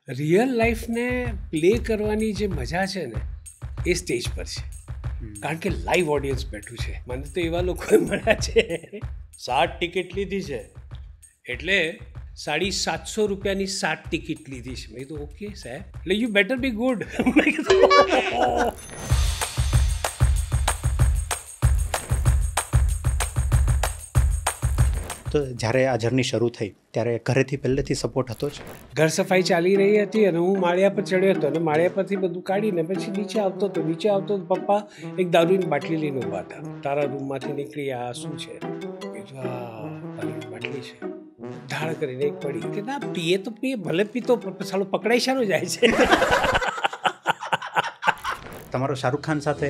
Real લાઈફને play કરવાની જે મજા છે ને એ સ્ટેજ પર છે, કારણ કે લાઈવ ઓડિયન્સ બેઠું છે. મને તો એવા લોકો મળ્યા છે 60 ટિકિટ લીધી છે એટલે 750 રૂપિયાની 7 ટિકિટ લીધી છે. મેં કીધું ઓકે સાહેબ, એટલે યુ બેટર બી ગુડ. તો જ્યારે આ જર્ની શરૂ થઈ ત્યારે ઘરેથી પહેલેથી સપોર્ટ હતો જ? ઘર સફાઈ ચાલી રહી હતી અને હું માળિયા પર ચડ્યો હતો અને માળિયા પરથી બધું કાઢીને પછી નીચે આવતો હતો. પપ્પા એક દારૂની બાટલી લઈને ઊભા હતા. તારા રૂમમાંથી નીકળી આ શું છે? દારૂની બાટલી છે. ધાડ કરીને એક પડી કે ના પીએ તો પીએ, ભલે પીતો સાલો પકડાઈ શાનો જાય છે. તમારો શાહરૂખ ખાન સાથે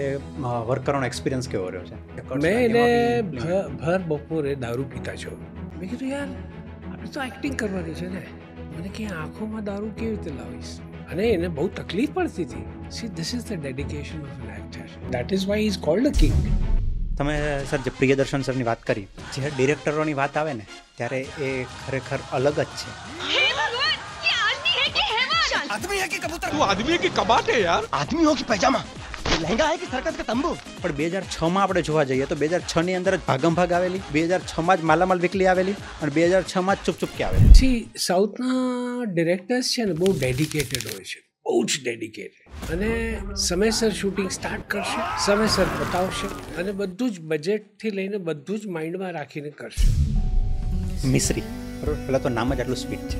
વર્ક કરવાનો એક્સપિરિયન્સ કેવો રહ્યો છે? મેં એને ભર બપોરે દારૂ પીતા છો. મેં કીધું યાર આપણે તો એક્ટિંગ કરવાની છે ને, મને કે આંખોમાં દારૂ કેવી રીતે લાવીશ? અને એને બહુ તકલીફ પડતી હતી. See this is the dedication of N actor. That is why is called a king. તમે સર જે પ્રિયદર્શન સરની વાત કરી, જે ડિરેક્ટરોની વાત આવે ને ત્યારે એ ખરેખર અલગ જ છે. आदमी है कि कबूतर? वो आदमी है कि कबाट है यार? आदमी हो कि पैजामा? लहंगा है कि सर्कस का तंबू? પણ 2006માં આપણે જોવા જઈએ તો 2006ની અંદર જ ભાગમ ભાગ આવેલી, 2006માં જ માલામાલ વીકલી આવેલી અને 2006માં જ ચૂપ ચૂપ કે આવેલી. સી સાઉથના ડિરેક્ટર્સ છે ને બહુ ડેડિકેટેડ હોય છે, બહુ જ ડેડિકેટેડ, અને સમયસર શૂટિંગ સ્ટાર્ટ કરશે, સમયસર બતાવશે અને બધું જ બજેટથી લઈને બધું જ માઇન્ડમાં રાખીને કરશે. મિશ્રી બરોબર, પહેલાં તો નામ જ આટલું સ્વીટ છે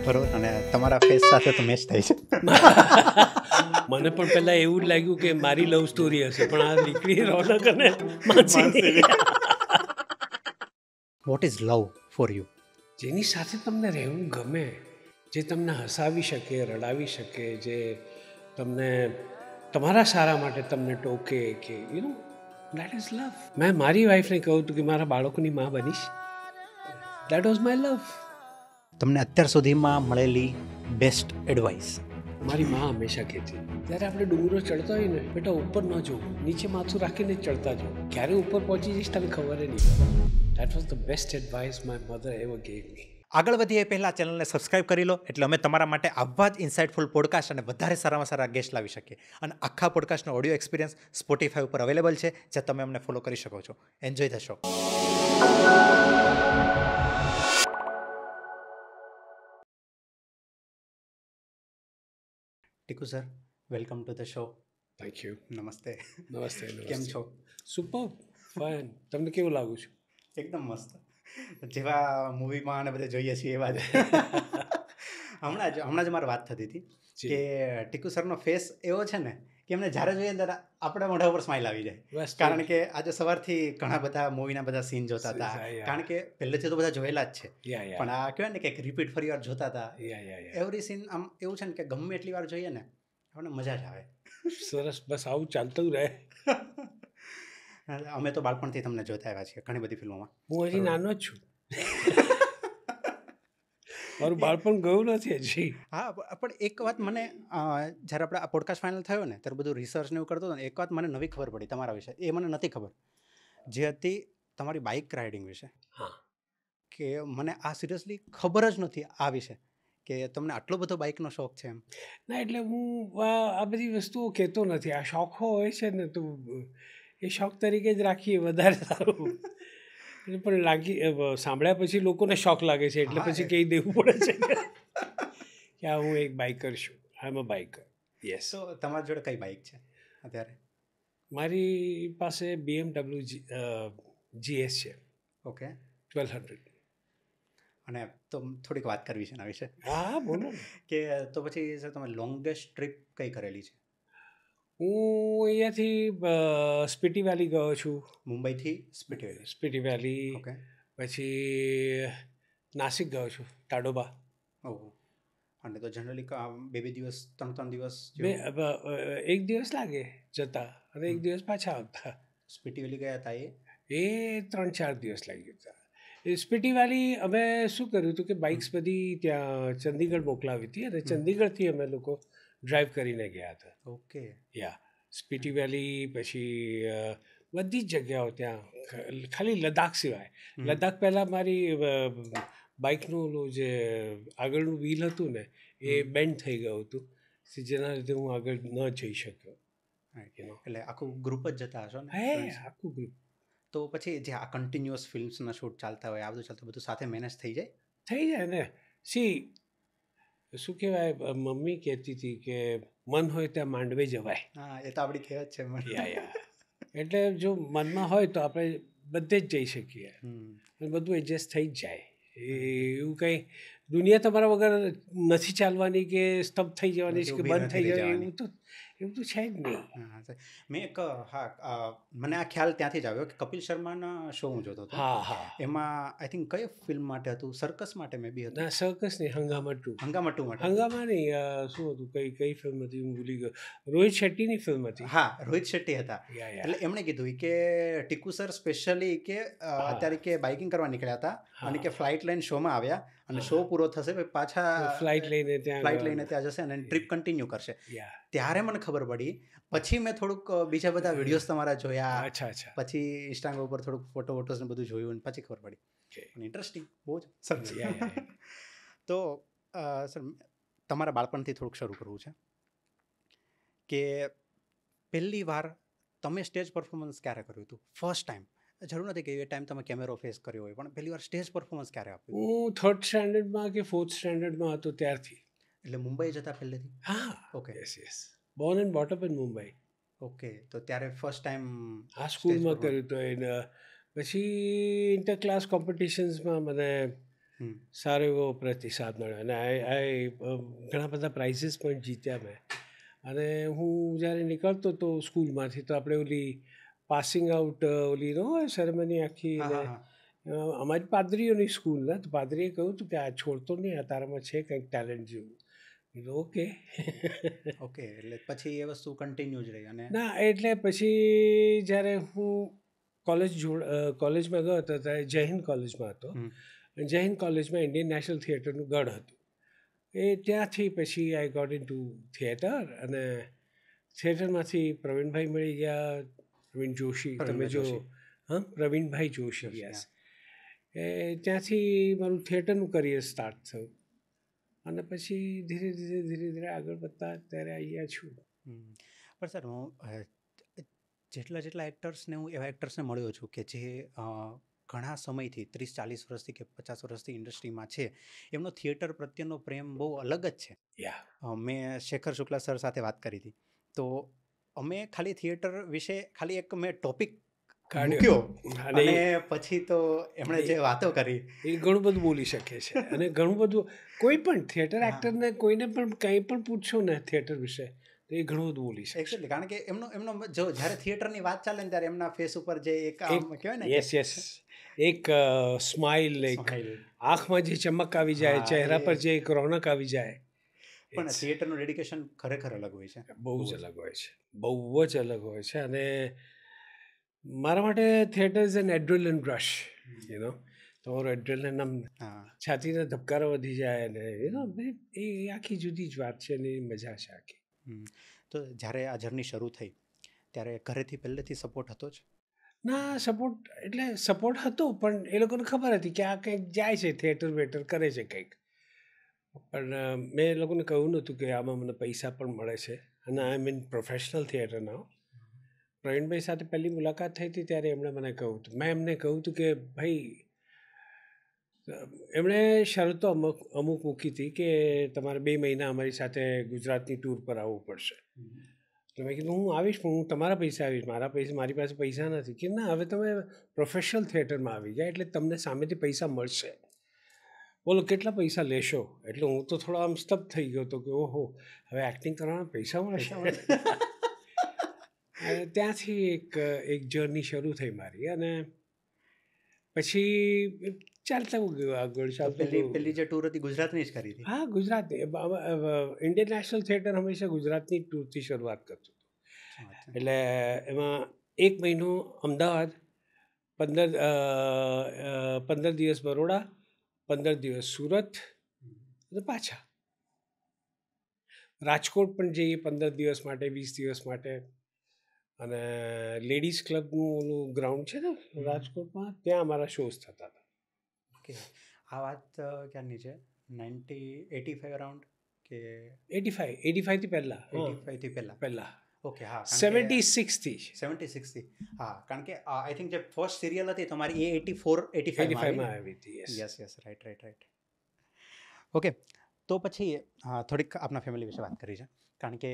બરોબર, અને તમારા ફેસ સાથે તો મેચ થાય છે. મને પણ પહેલાં એવું જ લાગ્યું કે મારી લવ સ્ટોરી હશે, પણ આ દીકરી રોનક અને Mansi. What is love for you? જેની સાથે તમને રહેવું ગમે, જે તમને હસાવી શકે, રડાવી શકે, જે તમને તમારા સારા માટે તમને ટોકે કે you know, that is love. મેં મારી વાઈફને કહ્યું હતું કે મારા બાળકોની મા બનીશ. That was my love. તમને અત્યાર સુધીમાં મળેલી બેસ્ટ એડવાઇસ? મારી મા હંમેશા કહેતી, જ્યારે આપણે ડુંગરો ચડતા હોય ને બેટા ઉપર ન જવું, નીચે માથું રાખીને ચડતા જાઓ, ક્યારે ઉપર પહોંચી જઈશ તને ખબર નહીં પડે. That was the best advice my mother ever gave મી. આગળ વધીએ પહેલાં ચેનલને સબસ્ક્રાઇબ કરી લો, એટલે અમે તમારા માટે આવા જ ઇન્સાઇટફુલ પોડકાસ્ટ અને વધારે સારામાં સારા ગેસ્ટ લાવી શકીએ. અને આખા પોડકાસ્ટનો ઓડિયો એક્સપિરિયન્સ સ્પોટીફાઈ ઉપર અવેલેબલ છે, જ્યાં તમે અમને ફોલો કરી શકો છો. Enjoy the show. Tiku sir, welcome to the show. Thank you. નમસ્તે. નમસ્તે. કેમ છો? Super fine. તમને કેવું લાગુ છું? એકદમ મસ્ત, જેવા મૂવીમાં અને બધે જોઈએ છીએ એવા જ. હમણાં જ મારે વાત થતી હતી કે ટીકુ સરનો ફેસ એવો છે ને કે એમને જ્યારે જોઈએ ત્યારે આપણા મોઢા ઉપર સ્માઇલ આવી જાય. કારણ કે આજે સવારથી ઘણા બધા મૂવીના બધા સીન જોતા હતા, કારણ કે પહેલેથી તો બધા જોયેલા જ છે, પણ આ કહેવાય ને કે રિપીટ ફરી વાર જોતા હતા. એવરી સીન આમ એવું છે ને કે ગમે એટલી વાર જોઈએ ને આપણને મજા જ આવે. સરસ, બસ આવું ચાલતું રહે. અમે તો બાળપણથી તમને જોતા આવ્યા છીએ ઘણી બધી ફિલ્મોમાં. હું હજી નાનો જ છું, મારું બાળપણ ગયું નથી હજી. હા, પણ એક વાત મને જ્યારે આપણે આ પોડકાસ્ટ ફાઇનલ થયો ને ત્યારે બધું રિસર્ચ ને એવું કરતો હતો ને, એક વાત મને નવી ખબર પડી તમારા વિશે, એ મને નથી ખબર, જે હતી તમારી બાઇક રાઇડિંગ વિશે. હા, કે મને આ સિરિયસલી ખબર જ નથી આ વિશે, કે તમને આટલો બધો બાઇકનો શોખ છે એમ. ના એટલે હું આ બધી વસ્તુઓ કહેતો નથી. આ શોખો હોય છે ને તો એ શોખ તરીકે જ રાખીએ વધારે સારું. પણ સાંભળ્યા પછી લોકોને શોખ લાગે છે એટલે પછી કહી દેવું પડે છે કે આ હું એક બાઇકર છું. આઈ એમ અ બાઇકર. યસ. તો તમારી જોડે કઈ બાઇક છે અત્યારે? મારી પાસે BMW GS છે. ઓકે, 1200. અને તો થોડીક વાત કરવી છે એના વિશે. હા બોલો. કે તો પછી સર તમે લોંગેસ્ટ ટ્રીપ કઈ કરેલી છે? હું અહીંયાથી સ્પીટી વેલી ગયો છું. મુંબઈથી સ્પીટી વેલી? સ્પીટી વેલી. ઓકે. પછી નાસિક ગયો છું, તાડોબા. ઓહ, અને તો જનરલી 2 દિવસ 3 દિવસ? એક દિવસ લાગે જતા અને એક દિવસ પાછા આવતા. સ્પીટી વેલી ગયા હતા એ 3-4 દિવસ લાગી ગયા. એ સ્પીટી વેલી અમે શું કર્યું હતું કે બાઇક્સ બધી ત્યાં ચંદીગઢ મોકલાવી હતી અને ચંદીગઢથી અમે લોકો ડ્રાઈવ કરીને ગયા હતા. ઓકે. યા સ્પીટી વેલી, પછી બધી જ જગ્યાઓ ત્યાં, ખાલી લદ્દાખ સિવાય. લદ્દાખ પહેલાં મારી બાઇકનું જે આગળનું વ્હીલ હતું ને એ બેન્ડ થઈ ગયું હતું, જેના લીધે હું આગળ ન જઈ શક્યો. એટલે આખું ગ્રુપ જ જતા હશો ને? હે આખું ગ્રુપ. તો પછી જે આ કન્ટિન્યુઅસ ફિલ્મ્સના શૂટ ચાલતા હોય, આ બધું ચાલતું બધું સાથે મેનેજ થઈ જાય? થઈ જાય ને. સી શું કહેવાય, મમ્મી કહેતી હતી કે મન હોય ત્યાં માંડવે જવાય. હા, એ તો આપણી કહેવત છે. એટલે જો મનમાં હોય તો આપણે બધે જ જઈ શકીએ, બધું એડજસ્ટ થઈ જ જાય. એવું કંઈ દુનિયા તમારા વગર નથી ચાલવાની કે સ્તબ્ધ થઈ જવાની છે કે બંધ થઈ જવાની, એવું તો છે જ નહીં. મેં એક મને આ ખ્યાલ ત્યાંથી જ આવ્યો કે કપિલ શર્માના શો હું જોતો હતો. એમાં આઈ થિંક કઈ ફિલ્મ માટે હતું? સર્કસ માટે મે બી હતું. ના, સર્કસ નહીં, હંગામા 2. હંગામા 2 માટે. હંગામા નહીં, શું હતું, કઈ ફિલ્મ હતી હું ભૂલી ગયો. રોહિત શેટ્ટીની ફિલ્મ હતી. હા, રોહિત શેટ્ટી હતા. એટલે એમણે કીધું કે ટીકુ સર સ્પેશિયલી કે અત્યારે કે બાઇકિંગ કરવા નીકળ્યા હતા અને કે ફ્લાઇટ લઈને શોમાં આવ્યા અને શો પૂરો થશે પછી પાછા ફ્લાઇટ લઈને ત્યાં જશે અને ટ્રીપ કન્ટિન્યુ કરશે. ત્યારે મને ખબર પડી. પછી મેં થોડુંક બીજા બધા વિડીયોઝ તમારા જોયા, પછી ઇન્સ્ટાગ્રામ ઉપર થોડુંક ફોટોસ ને બધું જોયું અને પછી ખબર પડી. ઇન્ટરેસ્ટિંગ બહુ જ સર. તો સર, તમારા બાળપણથી થોડુંક શરૂ કરવું છે કે પહેલી વાર તમે સ્ટેજ પરફોર્મન્સ ક્યારે કર્યું હતું? ફર્સ્ટ ટાઈમ, જરૂર નથી કે એ ટાઈમ તમે કેમેરો ફેસ કર્યો હોય, પણ પહેલી વાર સ્ટેજ પરફોર્મન્સ ક્યારે આપ્યું? હું 3rd સ્ટેન્ડર્ડમાં કે 4th સ્ટેન્ડર્ડમાં હતો ત્યારથી. એટલે મુંબઈ જતા પહેલેથી? હા. Okay. Yes. Born and boat up in Mumbai. Okay. તો ત્યારે ફર્સ્ટ ટાઈમ આ સ્કૂલમાં કર્યું હતું. એને પછી ઇન્ટર ક્લાસ કોમ્પિટિશન્સમાં મને સારો એવો પ્રતિસાદ મળ્યો અને ઘણા બધા પ્રાઇઝીસ પણ જીત્યા મેં. અને હું જ્યારે નીકળતો હતો સ્કૂલમાંથી તો આપણે ઓલી પાસિંગ આઉટ ઓલી ન હોય સેરેમની આખી, અમારી પાદરીઓની સ્કૂલ ને, તો પાદરીએ કહ્યું હતું કે આ છોડતો નહીં, આ તારામાં છે કંઈક ટેલેન્ટ જેવું. ઓકે. એટલે પછી એ વસ્તુ કન્ટિન્યુ જ રહી? અને ના, એટલે પછી જ્યારે હું કોલેજમાં ગયો હતો ત્યારે જય હિન્દ કોલેજમાં હતો. જય હિન્દ કોલેજમાં ઇન્ડિયન નેશનલ થિયેટરનું ગઢ હતું. એ ત્યાંથી પછી I got into theatre અને થિયેટરમાંથી પ્રવીણભાઈ મળી ગયા. પ્રવીણ જોશી, તમે જો. પ્રવીણભાઈ જોશી, યસ. એ ત્યાંથી મારું થિયેટરનું કરિયર સ્ટાર્ટ થયું અને પછી ધીરે ધીરે આગળ વધતા અત્યારે અહીંયા છું. પણ સર, હું જેટલા એક્ટર્સને હું એવા એક્ટર્સને મળ્યો છું કે જે ઘણા સમયથી 30-40 વર્ષથી કે 50 વર્ષથી ઇન્ડસ્ટ્રીમાં છે, એમનો થિયેટર પ્રત્યેનો પ્રેમ બહુ અલગ જ છે. મેં શેખર શુક્લા સર સાથે વાત કરી હતી, તો અમે ખાલી થિયેટર વિશે ખાલી એક મેં ટોપિક મૂક્યો અને પછી તો એમણે જે વાતો કરી એ ઘણું બધું બોલી શકે છે. અને ઘણું બધું કોઈ પણ થિયેટર એક્ટરને કોઈને પણ કંઈ પણ પૂછશો ને થિયેટર વિશે તો એ ઘણું બધું બોલી શકે. એક્ચ્યુઅલી કારણ કે એમનો જો જ્યારે થિયેટરની વાત ચાલે ને ત્યારે એમના ફેસ ઉપર જે એક કહેવાય ને, યસ, એક સ્માઇલ, એક આંખમાં જે ચમક આવી જાય, ચહેરા પર જે એક રોનક આવી જાય. પણ થિયેટરનું ડેડિકેશન ખરેખર અલગ હોય છે. બહુ જ અલગ હોય છે, બહુ જ અલગ હોય છે. અને મારા માટે થિયેટર ઇઝ એન એડ્રેનલિન રશ. તમારો એડ્રેનલિન આમ છાતીના ધબકારા વધી જાય અને એ આખી જુદી જ વાત છે અને એ મજા છે આખી. તો જ્યારે આ જર્ની શરૂ થઈ ત્યારે ઘરેથી પહેલેથી સપોર્ટ હતો જ? ના, સપોર્ટ હતો, પણ એ લોકોને ખબર હતી કે આ કંઈક જાય છે, થિયેટર વેટર કરે છે કંઈક. પણ મેં એ લોકોને કહ્યું નહોતું કે આમાં મને પૈસા પણ મળે છે અને આઈ મીન પ્રોફેશનલ થિયેટર નાઉ. પ્રવીણભાઈ સાથે પહેલી મુલાકાત થઈ હતી ત્યારે એમણે મને કહ્યું હતું, મેં એમને કહ્યું હતું કે ભાઈ, એમણે શરતો અમુક મૂકી હતી કે તમારે 2 મહિના અમારી સાથે ગુજરાતની ટૂર પર આવવું પડશે. એટલે મેં કીધું હું આવીશ, પણ હું તમારા પૈસા આવીશ, મારી પાસે પૈસા નથી. કે ના, હવે તમે પ્રોફેશનલ થિયેટરમાં આવી ગયા એટલે તમને સામેથી પૈસા મળશે. બોલો કેટલા પૈસા લેશો? એટલે હું તો થોડો આમ સ્તબ્ધ થઈ ગયો હતો કે ઓહો, હવે એક્ટિંગ કરવાના પૈસા મળશે. અને ત્યાંથી એક જર્ની શરૂ થઈ મારી અને પછી ચાલતા ગયું આગળ. પહેલી જે ટૂર હતી ગુજરાતની જ કરી હતી? હા, ગુજરાતની. ઇન્ડિયન નેશનલ થિયેટર હંમેશા ગુજરાતની ટૂરથી શરૂઆત કરતું હતું. એટલે એમાં 1 મહિનો અમદાવાદ, 15 દિવસ બરોડા, 15 દિવસ સુરત અને પાછા રાજકોટ પણ જઈએ 15 દિવસ માટે, 20 દિવસ માટે. અને લેડીઝ ક્લબનું ઓલું ગ્રાઉન્ડ છે ને રાજકોટમાં, ત્યાં અમારા શોઝ થતા હતા. ઓકે. આ વાત ક્યારની છે? 85 અરાઉન્ડ? કે 85 થી પહેલા 85 થી પહેલા? ઓકે, હા, 76 થી 76 થી. હા, કારણ કે આઈ થિંક જે ફર્સ્ટ સિરિયલ હતી તમારી એ 85 માં આવી હતી. Yes, right. ઓકે, તો પછી થોડીક આપણા ફેમિલી વિશે વાત કરી છે, કારણ કે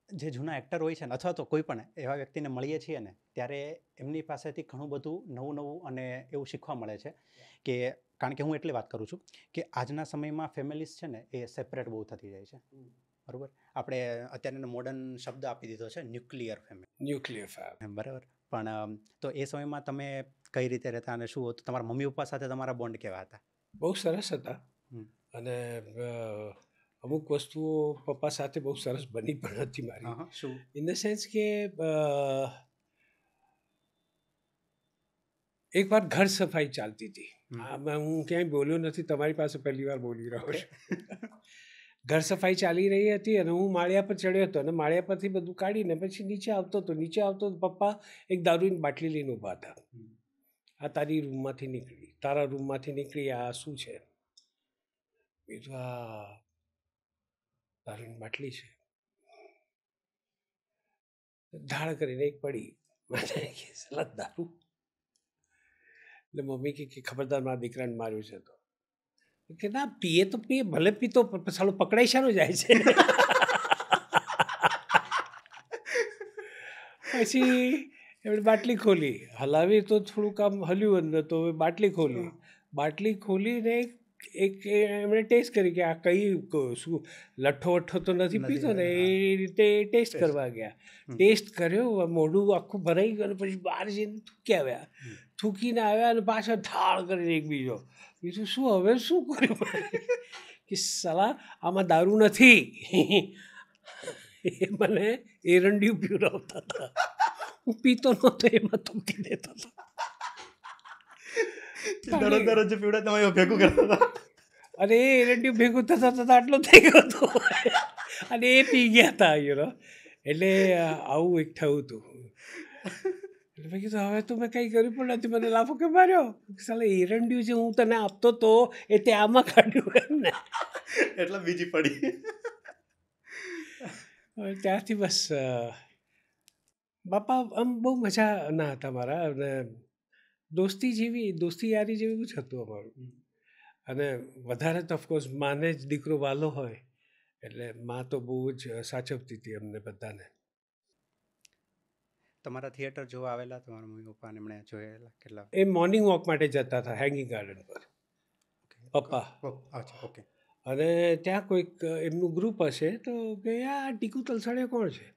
જે જૂના એક્ટર હોય છે ને, અથવા તો કોઈ પણ એવા વ્યક્તિને મળીએ છીએ ને, ત્યારે એમની પાસેથી ઘણું બધું નવું અને એવું શીખવા મળે છે. કે કારણ કે હું એટલી વાત કરું છું કે આજના સમયમાં ફેમિલીઝ છે ને એ સેપરેટ બહુ થતી જાય છે, બરાબર. આપણે અત્યારે મોડર્ન શબ્દ આપી દીધો છે ન્યુક્લિયર ફેમિલી, બરાબર. પણ તો એ સમયમાં તમે કઈ રીતે રહેતા અને શું હતું, તમારા મમ્મી પપ્પા સાથે તમારા બોન્ડ કેવા હતા? બહુ સરસ હતા. અને અમુક વસ્તુઓ પપ્પા સાથે બહુ સરસ બની પણ હતી મારી. શું? ઇન ધ સેન્સ કે એક વાર ઘર સફાઈ ચાલતી હતી. હું ક્યાંય બોલ્યો નથી, તમારી પાસે પહેલી વાર બોલી રહ્યો છું. ઘર સફાઈ ચાલી રહી હતી અને હું માળિયા પર ચડ્યો હતો અને માળિયા પરથી બધું કાઢીને પછી નીચે આવતો હતો. પપ્પા એક દારૂની બાટલી લઈને ઊભા હતા. આ તારી રૂમમાંથી નીકળી, તારા રૂમમાંથી નીકળી, આ શું છે? બીજું આ દારૂની બાટલી છે. ધાડ કરીને એક પડી, મને દારૂ. એટલે મમ્મી કે ખબરદાર મારા દીકરાને માર્યું છે. તો કે ના, પીએ તો પીએ, ભલે પીતો, સાલું પકડાઈ શાનો જાય છે. પછી એમણે બાટલી ખોલી, હલાવી તો થોડુંક આમ હલ્યું અંદર, તો બાટલી ખોલીને એમણે ટેસ્ટ કરી કે આ કઈ શું લઠ્ઠો વઠ્ઠો તો નથી પીતો ને, એ રીતે ટેસ્ટ કરવા ગયા. ટેસ્ટ કર્યો, મોઢું આખું ભરાઈ ગયું. પછી બહાર જઈને થૂકીને આવ્યા અને પાછળ ઠાળ કરીને એક બીજું શું હવે શું કર્યું કે સાલા આમાં દારૂ નથી. એ મને એરંડિયું પીવડાવતા હતા, હું પીતો નહોતો, એમાં થૂકી દેતો હતો. દરરોજ જે પીવડા તમે ભેગું કરતા હતા. અને એ એરંડિયું ભેગું થતા આટલો થઈ ગયો હતો અને એ પી ગયા હતા. એટલે આવું એક થયું હતું. એટલે મેં કીધું હવે તો મેં કંઈ કર્યું પણ નથી, મને લાફો કે માર્યો. સાલા એરંડિયું જે હું તને આપતો તો એ તે આમાં કાઢ્યું એમ ને, એટલે બીજી પડી. ત્યારથી બસ બાપા આમ બહુ મજાના હતા મારા. અને દોસ્તી યારી જેવું જ હતું અમારું. અને વધારે તો ઓફકોર્સ માને જ દીકરો વાલો હોય એટલે માં તો બહુ જ સાચવતી હતી અમને બધાને. તમારા થિયેટર જોવા આવેલા તમારા મમ્મી પપ્પાને એમણે જોયેલા કેટલા? એ મોર્નિંગ વોક માટે જતા હતા હેંગિંગ ગાર્ડન પર પપ્પા. ઓકે. અને ત્યાં કોઈક એમનું ગ્રુપ હશે તો કે આ ટીકુ તલસાડિયા કોણ છે?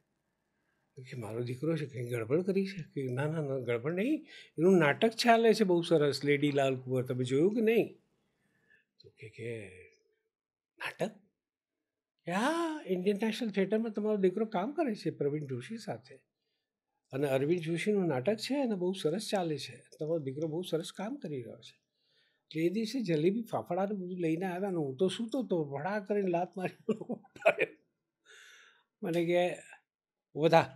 કે મારો દીકરો છે, કંઈ ગડબડ કરી છે? કે ના ગડબડ નહીં, એનું નાટક ચાલે છે બહુ સરસ, લેડીલાલ કુંવર, તમે જોયું કે નહીં? તો કે નાટક? હા, ઇન્ડિયન નેશનલ થિયેટરમાં તમારો દીકરો કામ કરે છે પ્રવીણ જોશી સાથે, અને અરવિંદ જોશીનું નાટક છે અને બહુ સરસ ચાલે છે, તમારો દીકરો બહુ સરસ કામ કરી રહ્યો છે. એટલે એ દિવસે જલેબી ફાફડાને બધું લઈને આવ્યા ને હું તો સૂતો તો ભડા કરીને લાત મારી ઉઠાડ્યો. મને કે બધા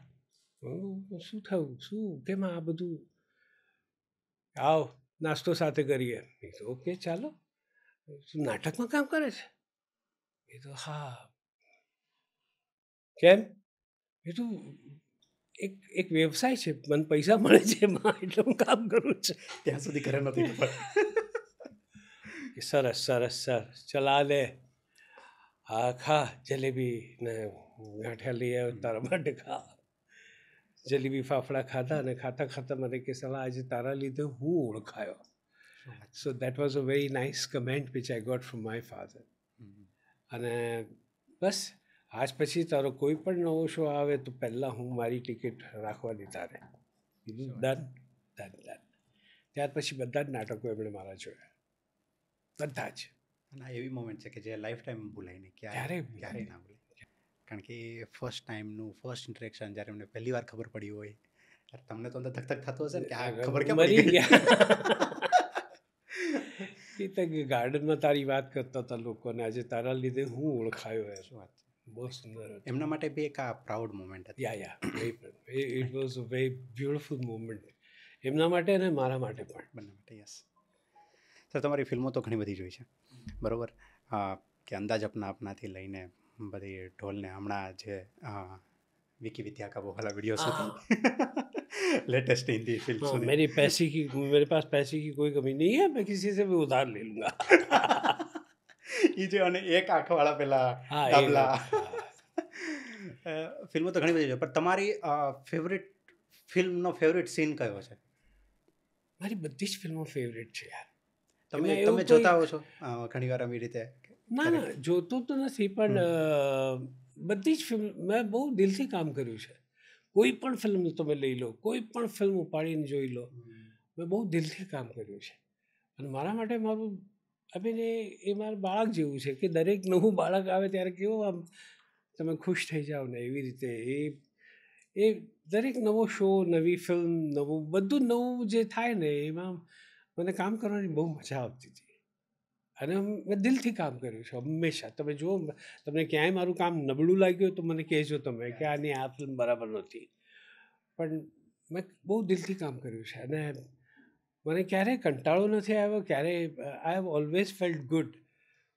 શું થયું, શું કેમ આ બધું, આવ નાસ્તો સાથે કરીએ. એ તો ઓકે ચાલો. શું નાટકમાં કામ કરે છે? એ તો હા. કેમ? એ તો એક વ્યવસાય છે, મને પૈસા મળે છે એમાં, એટલે હું કામ કરું છું. ત્યાં સુધી ઘરે નથી. સરસ ચલ આ લે, હા ખા જલેબી ને ગાંઠિયા લઈ આવ્યો તારા માટે, ખા. જલેબી ફાફડા ખાધા અને ખાતા મને કે સલાહ આજે તારા લીધે હું ઓળખાયો. So that was a very nice comment which I got from my father. અને બસ આજ પછી તારો કોઈ પણ નવો શો આવે તો પહેલાં હું મારી ટિકિટ રાખવાની તારે. ડન. ત્યાર પછી બધા જ નાટકો એમણે મારા જોયા, બધા જ. અને એવી મોમેન્ટ છે કે જે લાઈફ ટાઈમ ભૂલાય નહીં, ક્યારેય ના ભૂલાય. કારણ કે ફર્સ્ટ ટાઈમનું ફર્સ્ટ ઇન્ટરેક્શન જ્યારે એમને પહેલી વાર ખબર પડી હોય, તમને તો અંદર ધક થતો હશે ને કે આ ખબર કેમ પડી ગયા. ગાર્ડનમાં તારી વાત કરતા હતા લોકોને, આજે તારા લીધે હું ઓળખાયો. શું વાત છે, બહુ સુંદર. એમના માટે બી એક આ પ્રાઉડ મોમેન્ટ હતી. It was a very beautiful moment એમના માટે અને મારા માટે પણ, બંને માટે. યસ સર, તમારી ફિલ્મો તો ઘણી બધી જોઈ છે, બરોબર. કે અંદાજ અપના અપનાથી લઈને બધી ઢોલને હમણાં જે વિકી વિદ્યા કા વાલા વિડીયો સુધી લેટેસ્ટ હિન્દી ફિલ્મ हाँ, સુધી मेरे पास पैसे की कोई कमी नहीं है, मैं किसी से भी उधार ले लूँगा. એ જે અને એક આંખવાળા પેલા હા, તબલા ફિલ્મો તો ઘણી બધી છે, પણ તમારી ફેવરિટ ફિલ્મનો ફેવરિટ સીન કયો છે? મારી બધી જ ફિલ્મો ફેવરેટ છે યાર. તમે એમાં એવું તમે જોતા હો છો ઘણી વાર આવી રીતે? ના, જોતો તો નથી, પણ બધી જ ફિલ્મ મેં બહુ દિલથી કામ કર્યું છે. કોઈ પણ ફિલ્મ તમે લઈ લો, કોઈ પણ ફિલ્મ ઉપાડીને જોઈ લો, મેં બહુ દિલથી કામ કર્યું છે. અને મારા માટે મારું એ મારું બાળક જેવું છે કે દરેક નવું બાળક આવે ત્યારે કેવો આમ તમે ખુશ થઈ જાઓ ને, એવી રીતે એ દરેક નવો શો, નવી ફિલ્મ, નવું બધું નવું જે થાય ને એમાં મને કામ કરવાની બહુ મજા આવતી હતી. અને મેં દિલથી કામ કર્યું છે હંમેશા. તમે જુઓ, તમને ક્યાંય મારું કામ નબળું લાગ્યું તો મને કહેજો તમે કે આની આ ફિલ્મ બરાબર નહોતી, પણ મેં બહુ દિલથી કામ કર્યું છે. અને મને ક્યારેય કંટાળો નથી આવ્યો, ક્યારેય I have always felt good.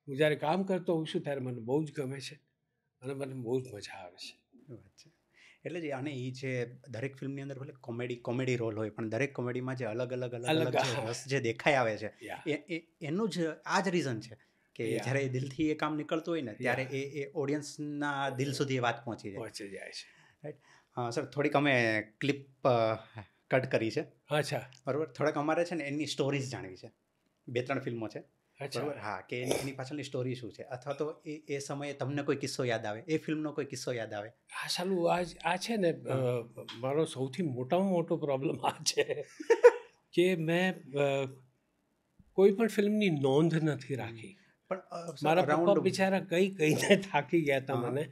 હું જ્યારે કામ કરતો હોઉં છું ત્યારે મને બહુ જ ગમે છે અને મને બહુ જ મજા આવે છે. વાત છે. એટલે જ અને એ છે દરેક ફિલ્મની અંદર ભલે કોમેડી રોલ હોય, પણ દરેક કોમેડીમાં જે અલગ અલગ રસ જે દેખાઈ આવે છે એનું જ આ જ રીઝન છે કે જ્યારે એ દિલથી એ કામ નીકળતું હોય ને ત્યારે એ ઓડિયન્સના દિલ સુધી એ વાત પહોંચી જાય છે. રાઈટ. સર, થોડીક અમે ક્લિપ કટ કરી છે. અચ્છા, બરાબર. થોડાક અમારે છે ને એની સ્ટોરીઝ જાણવી છે. 2-3 ફિલ્મો છે. અચ્છા. બરાબર. હા, કે એની પાછળની સ્ટોરી શું છે, અથવા તો એ સમયે તમને કોઈ કિસ્સો યાદ આવે, એ ફિલ્મનો કોઈ કિસ્સો યાદ આવે. હા, સાલું આ છે ને, મારો સૌથી મોટામાં મોટો પ્રોબ્લેમ આ છે કે મેં કોઈ પણ ફિલ્મની નોંધ નથી રાખી. પણ મારા પપ્પા બિચારા કહીને થાકી ગયા હતા મને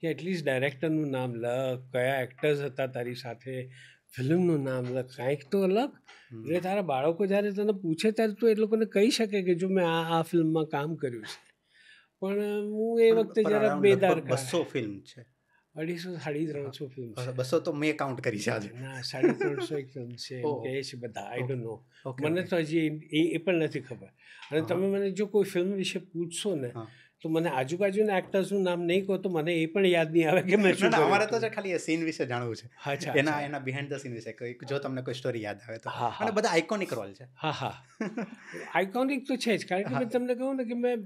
કે એટલીસ્ટ ડાયરેક્ટરનું નામ લખ, કયા એક્ટર્સ હતા તારી સાથે, ફિલ્મનું નામ લખ, કાંઈક તો લખ. એટલે તારા બાળકો જ્યારે તને પૂછે ત્યારે તું એ લોકોને કહી શકે કે જો મેં આ ફિલ્મમાં કામ કર્યું છે. પણ હું એ વખતે જરા બેદાર. 200 ફિલ્મ છે. 250-350 ફિલ્મ છે. 200 તો મેં કાઉન્ટ કરી છે આજે. ના, 350 એક ફિલ્મ છે એમ કહે છે બધા. આઈ ડોન્ટ નો, મને તો હજી એ પણ નથી ખબર. અને તમે મને જો કોઈ ફિલ્મ વિશે પૂછશો ને તો મને આજુબાજુના એક્ટર્સનું નામ નહીં કહો તો મને એ પણ યાદ નહીં આવે કે મેં શું કર્યું. અમારે તો ખાલી એ સીન વિશે જાણવું છે. અચ્છા, એના બિહાઇન્ડ ધ સીન વિશે જો તમને કોઈ સ્ટોરી યાદ આવે તો. અને બધા આઇકોનિક રોલ છે. હા, આઇકોનિક તો છે જ, કારણ કે મેં તમને કહું ને કે મેં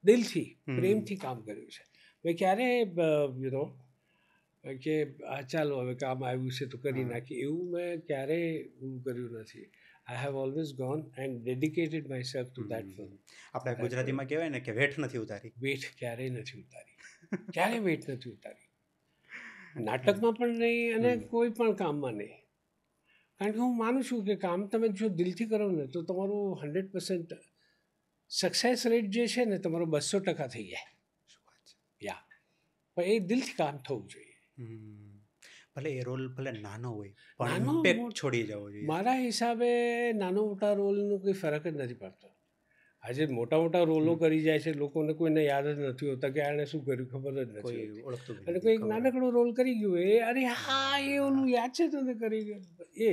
દિલથી, પ્રેમથી કામ કર્યું છે. મેં ક્યારે કે ચાલો હવે કામ આવ્યું છે તો કરી નાખી, એવું મેં ક્યારેય કર્યું નથી. I have always gone and dedicated myself to that film. આપણે ગુજરાતીમાં કહેવાય ને કે વેઠ નથી ઉતારી. વેઠ ક્યારેય નથી ઉતારી, ક્યારેય વેઠ નથી ઉતારી. નાટકમાં પણ નહીં અને કોઈ પણ કામમાં નહીં. કારણ કે હું માનું છું કે કામ તમે જો દિલથી કરો ને તો તમારું 100% સક્સેસ રેટ જે છે ને તમારો 200% થઈ જાય. યા, પણ એ દિલથી કામ થવું જોઈએ. ભલે એ રોલ ભલે નાનો હોય પણ ઇમ્પેક્ટ છોડી જવો જોઈએ. મારા હિસાબે નાનો મોટા રોલનો કોઈ ફરક જ નથી પડતો. આજે મોટા રોલો કરી જાય છે, લોકોને કોઈને યાદ જ નથી હોતા કે આણે શું કર્યું ખબર જ નથી હોતી. અને કોઈ એક નાનકડો રોલ કરી ગયો એ અરે હા એ ઓલું યાદ છે તને કરી ગયો એ.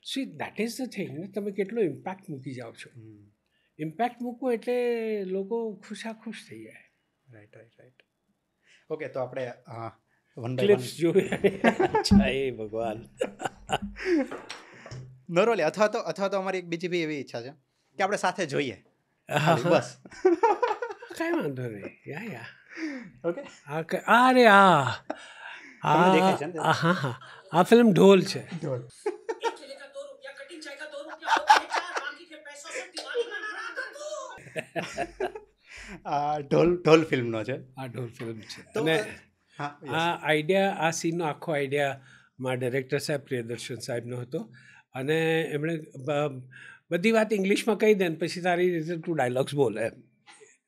See that is the thing ને, તમે કેટલો ઇમ્પેક્ટ મૂકી જાઓ છો. ઇમ્પેક્ટ મૂકો એટલે લોકો ખુશાખુશ થઈ જાય. રાઈટ. ઓકે, તો આપણે ક્લિપ્સ જોઈએ. અચ્છા, એ ભગવાન. નરોલી અથવા તો અમારી એક બીજી બી એવી ઈચ્છા છે કે આપણે સાથે જોઈએ. બસ કાંઈ વાંધો નહીં. Yeah okay. અરે હા, આ ફિલ્મ ઢોલ છે. ઢોલ ફિલ્મનો છે. આ ઢોલ ફિલ્મ છે. અને આ આઈડિયા, આ સીનનો આખો આઈડિયા મારા ડાયરેક્ટર સાહેબ પ્રિયદર્શન સાહેબનો હતો. અને એમણે બધી વાત ઇંગ્લિશમાં કહી દે ને પછી તારી રીતે તું ડાયલોગ્સ બોલે.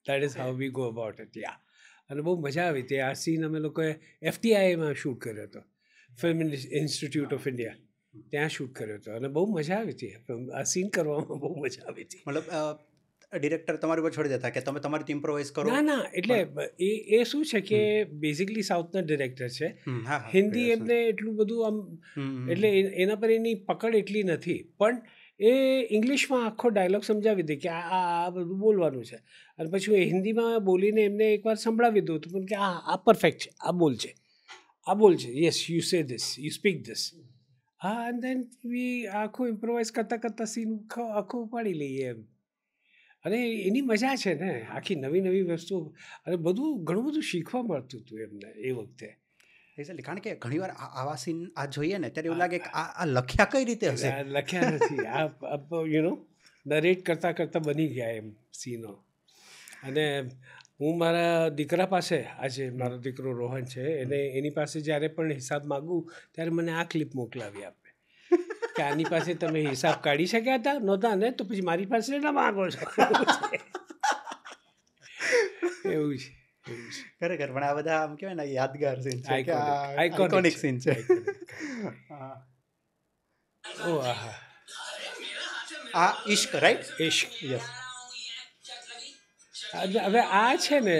That is how we go about it. Yeah, અને બહુ મજા આવી હતી. આ સીન અમે લોકોએ FTIમાં શૂટ કર્યો હતો, ફિલ્મ ઇન્સ્ટિટ્યૂટ ઓફ ઇન્ડિયા, ત્યાં શૂટ કર્યો હતો. અને બહુ મજા આવી હતી. આ સીન કરવામાં બહુ મજા આવી હતી. મતલબ ડિરેક્ટર તમારી પર છોડી દેતા કે તમે તમારી રીતે ઇમ્પ્રોવાઇઝ કરો? ના, એટલે એ શું છે કે બેઝિકલી સાઉથના ડિરેક્ટર છે. હિન્દી એમને એટલું બધું આમ એટલે એના પર એની પકડ એટલી નથી. પણ એ ઇંગ્લિશમાં આખો ડાયલોગ સમજાવી દે કે આ બધું બોલવાનું છે, અને પછી હું હિન્દીમાં બોલીને એમને એકવાર સંભળાવી દઉં તો પણ કે આ પરફેક્ટ છે, આ બોલ છે, yes you say this, you speak this. હા, એન્ડ દેન વી આખું ઇમ્પ્રોવાઇઝ કરતાં સીન આખું ઉપાડી લઈએ એમ. અને એની મજા છે ને, આખી નવી વસ્તુ, અને ઘણું બધું શીખવા મળતું હતું એમને એ વખતે. એક્ઝેક્ટલી, કારણ કે ઘણીવાર આવા સીન આ જોઈએ ને ત્યારે એવું લાગે કે આ લખ્યા કઈ રીતે હશે. લખ્યા નથી, આ નરેટ કરતાં બની ગયા એમ સીનો. અને હું મારા દીકરા પાસે, આજે મારો દીકરો રોહન છે, એની પાસે જ્યારે પણ હિસાબ માગું ત્યારે મને આ ક્લિપ મોકલાવી આપે કે આની પાસે તમે હિસાબ કાઢી શક્યા હતા નહોતા ને, તો પછી મારી પાસે ના માગો છો. એવું છે. ખરેખર, પણ આ બધા આમ કહેવાય ને યાદગાર સીન છે, આઇકોનિક સીન છે. આ ઇશ્ક, રાઈટ? ઇશ્ક, યસ. હવે આ છે ને,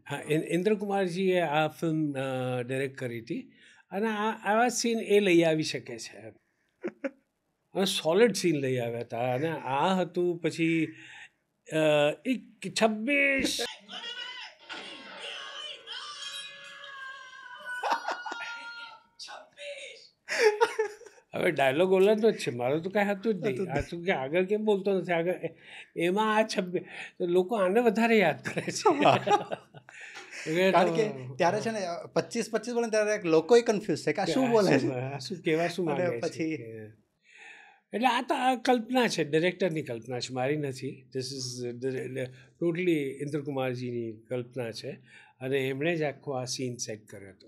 હા, ઇન્દ્રકુમારજીએ આ ફિલ્મ ડિરેક્ટ કરી હતી, અને આવા સીન એ લઈ આવી શકે છે, અને સોલિડ સીન લઈ આવ્યા હતા. અને આ હતું પછી 26. હવે ડાયલોગ ઓલાનો જ છે, મારું તો કાંઈ હતું જ નહીં. આ શું કે આગળ કેમ બોલતો નથી, આગળ એમાં આ 26 લોકો આને વધારે યાદ કરે છે. કારણ કે ત્યારે છે ને 25 બોલે ત્યારે લોકો કન્ફ્યુઝ છે કે આ શું બોલે છે, શું કહેવા શું માંગે પછી. એટલે આ તો આ કલ્પના છે, ડિરેક્ટરની કલ્પના છે, મારી નથી. ધીસ ઇઝ ટોટલી ઇન્દ્રકુમારજીની કલ્પના છે, અને એમણે જ આખો આ સીન સેટ કર્યો હતો.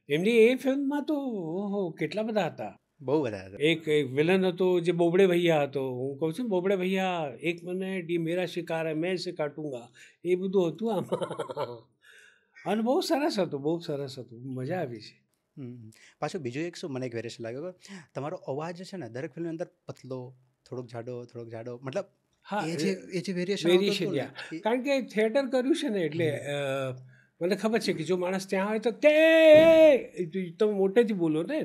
એમની એ ફિલ્મમાં તો ઓહો કેટલા બધા હતા, બહુ બધા હતા. એક વિલન હતો જે બોબડે ભૈયા હતો. હું કહું છું બોબડે ભૈયા, એક મિનિટ ये मेरा शिकार है मैं इसे काटूंगा, એ બધું હતું આમાં. અને બહુ સરસ હતું, મજા આવી છે. પાછું બીજું એક શું મને એક વેરિએશન લાગ્યો, તમારો અવાજ છે ને દરેક ફિલ્મની અંદર પતલો, થોડોક જાડો, મતલબ હા, એ જે વેરિએશન, કારણ કે થિયેટર કર્યું છે ને, એટલે મને ખબર છે કે જો માણસ ત્યાં હોય તો તે તમે મોટેથી બોલો ને,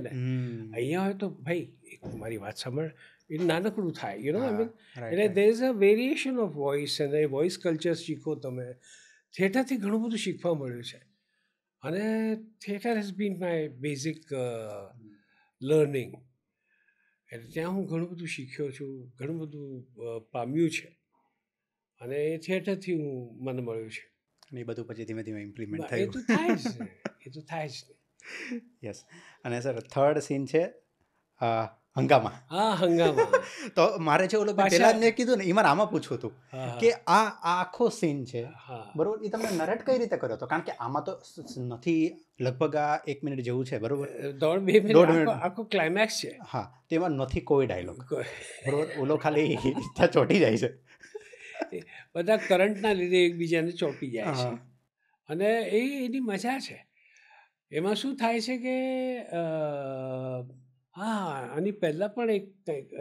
અહીંયા હોય તો ભાઈ એક મારી વાત સાંભળ, એ નાનકડું થાય, આઈ મીન. એટલે there is a variation of voice, અને વોઇસ કલ્ચર શીખો તમે. થિયેટરથી ઘણું બધું શીખવા મળ્યું છે, અને theatre has been my basic learning. એટલે ત્યાં હું ઘણું બધું શીખ્યો છું, ઘણું બધું પામ્યું છે, અને એ થિયેટરથી મને મળ્યું છે. અને એ બધું પછી ધીમે ધીમે ઇમ્પ્લિમેન્ટ એ થયું. તો થાય જ ને. યસ. અને સર થર્ડ સીન છે હંગામા. હા, હંગામા. તો મારે જે ઓલો પહેલા મેં કીધું ને એ મારે આમાં પૂછવું હતું કે આ આખો સીન છે, બરોબર, એ તમે નરેટ કઈ રીતે કર્યો હતો? કારણ કે આમાં તો નથી, લગભગ આ 1 મિનિટ જેવું છે, બરોબર, 1.5 મિનિટ આખો ક્લાઇમેક્સ છે. હા, તેમાં નથી કોઈ ડાયલોગ, બરોબર, ઓલો ખાલી ત્યાં ચોંટી જાય છે, બધા કરંટના લીધે એકબીજાને ચોંટી જાય છે, અને એની મજા છે. એમાં શું થાય છે કે હા, આની પહેલાં પણ એક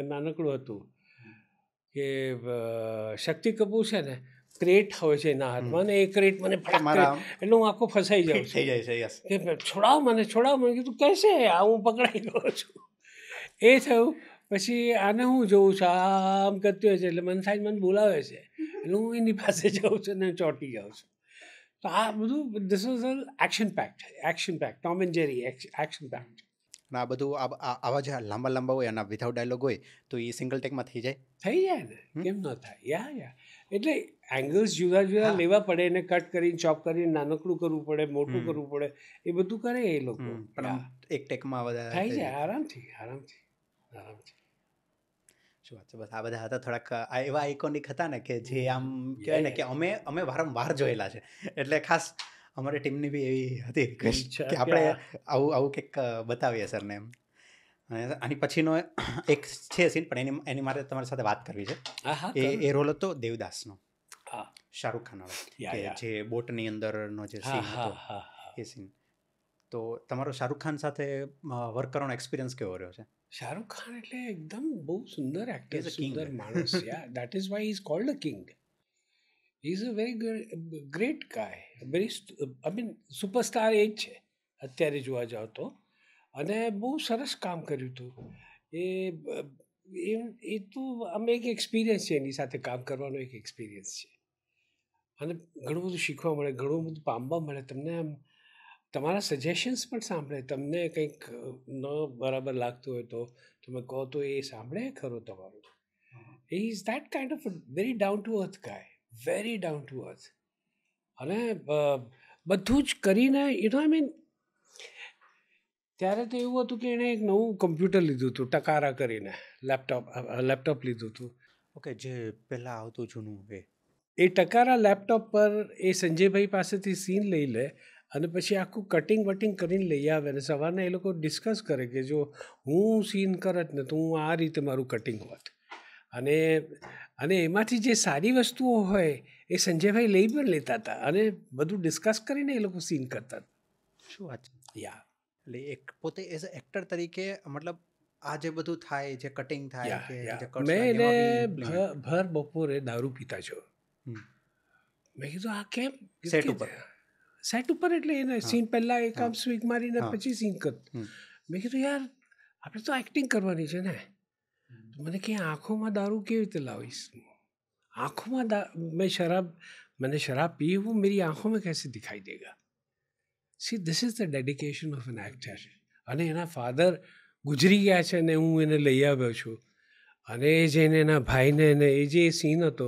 નાનકડું હતું કે શક્તિ કપૂર છે ને, ક્રેટ હોય છે એના હાથમાં, ને એ ક્રેટ મને એટલે હું આખો ફસાઈ જાઉં છું, થઈ જાય છે. યસ. કે છોડાવ મને કીધું કહેશે આ હું પકડાઈ ગયો છું. એ થયું. પછી આને હું જોઉં છું, આમ કરતી હોય છે, એટલે મને થાય મને બોલાવે છે, એટલે હું એની પાસે જાઉં છું ને ચોંટી જાઉં છું. તો આ બધું this was action packed, Tom and Jerry action packed. અને આ બધું આવા જે લાંબા હોય અને વિધાઉટ ડાયલોગ હોય તો એ સિંગલ ટેકમાં થઈ જાય ને, કેમ ન થાય? યા એટલે એંગલ્સ જુદા લેવા પડે, એને કટ કરીને ચોપ કરીને નાનકડું કરવું પડે, મોટું કરવું પડે, એ બધું કરે એ લોકો. એક ટેકમાં બધા થઈ જાય આરામથી. શું વાત છે. બસ આ બધા હતા થોડાક એવા આઇકોનિક હતા ને કે જે આમ કહેવાય ને કે અમે વારંવાર જોયેલા છે, એટલે ખાસ અમારી ટીમની બી એવી હતી રિક્વેસ્ટ કે આપણે આવું કંઈક બતાવીએ સરને એમ. અને આની પછીનો એક છે સીન, પણ એની મારે તમારી સાથે વાત કરવી છે. એ રોલ હતો દેવદાસનો, શાહરૂખ ખાન વાળો, કે જે બોટની અંદરનો જે સીન હતો એ સીન. તો તમારો શાહરૂખ ખાન સાથે વર્ક કરવાનો એક્સપિરિયન્સ કેવો રહ્યો છે? શાહરૂખ ખાન એટલે એકદમ બહુ સુંદર એક્ટર, સુંદર માણસ. That is why is called a king. He is a very great guy, I mean superstar એ જ છે અત્યારે જોવા જાઓ તો. અને બહુ સરસ કામ કર્યું હતું. એ એ તો અમે એક એક્સપિરિયન્સ છે, એની સાથે કામ કરવાનો એક એક્સપિરિયન્સ છે, અને ઘણું બધું શીખવા મળે, ઘણું બધું પામવા મળે તમને. આમ તમારા સજેશન્સ પણ સાંભળે, તમને કંઈક ન બરાબર લાગતું હોય તો તમે કહો તો એ સાંભળે ખરો તમારું. Is that kind of very down to earth guys, very down to earth. અને બધું જ કરીને આઈ મીન ત્યારે તો એવું હતું કે એણે એક નવું કમ્પ્યુટર લીધું હતું, ટકારા કરીને લેપટોપ લીધું હતું. ઓકે, જે પહેલાં આવતું જૂનું એ ટકારા લેપટોપ પર એ સંજયભાઈ પાસેથી સીન લઈ લે અને પછી આખું કટિંગ વટિંગ કરીને લઈ આવે, અને સવારના એ લોકો ડિસ્કસ કરે કે જો હું સીન કરત ને તો હું આ રીતે મારું કટિંગ હોત. અને એમાંથી જે સારી વસ્તુઓ હોય એ સંજયભાઈ લઈ પણ લેતા હતા, અને બધું ડિસ્કસ કરીને એ લોકો સીન કરતા હતા. શું વાત છે? યા એટલે એક પોતે એઝ અ એક્ટર તરીકે મતલબ આ જે બધું થાય, જે કટિંગ થાય કે જે cuts મેં થાય, એને એમાં બી ભર બપોરે દારૂ પીતા છો. મેં કીધું આ કેમ? સેટ ઉપર એટલે એને સીન પહેલાં એક આમ સ્વિગ મારીને પછી સીન કરત. મેં કીધું યાર આપણે તો એક્ટિંગ કરવાની છે ને. મને કે આંખોમાં દારૂ કેવી રીતે લાવીશ? આંખોમાં मैंने शराब पी वो मेरी आंखों में कैसे दिखाई देगा? See, this is the dedication of an actor. અને એના ફાધર ગુજરી ગયા છે ને હું એને લઈ આવ્યો છું, અને એ જઈને એના ભાઈને એને એ જે સીન હતો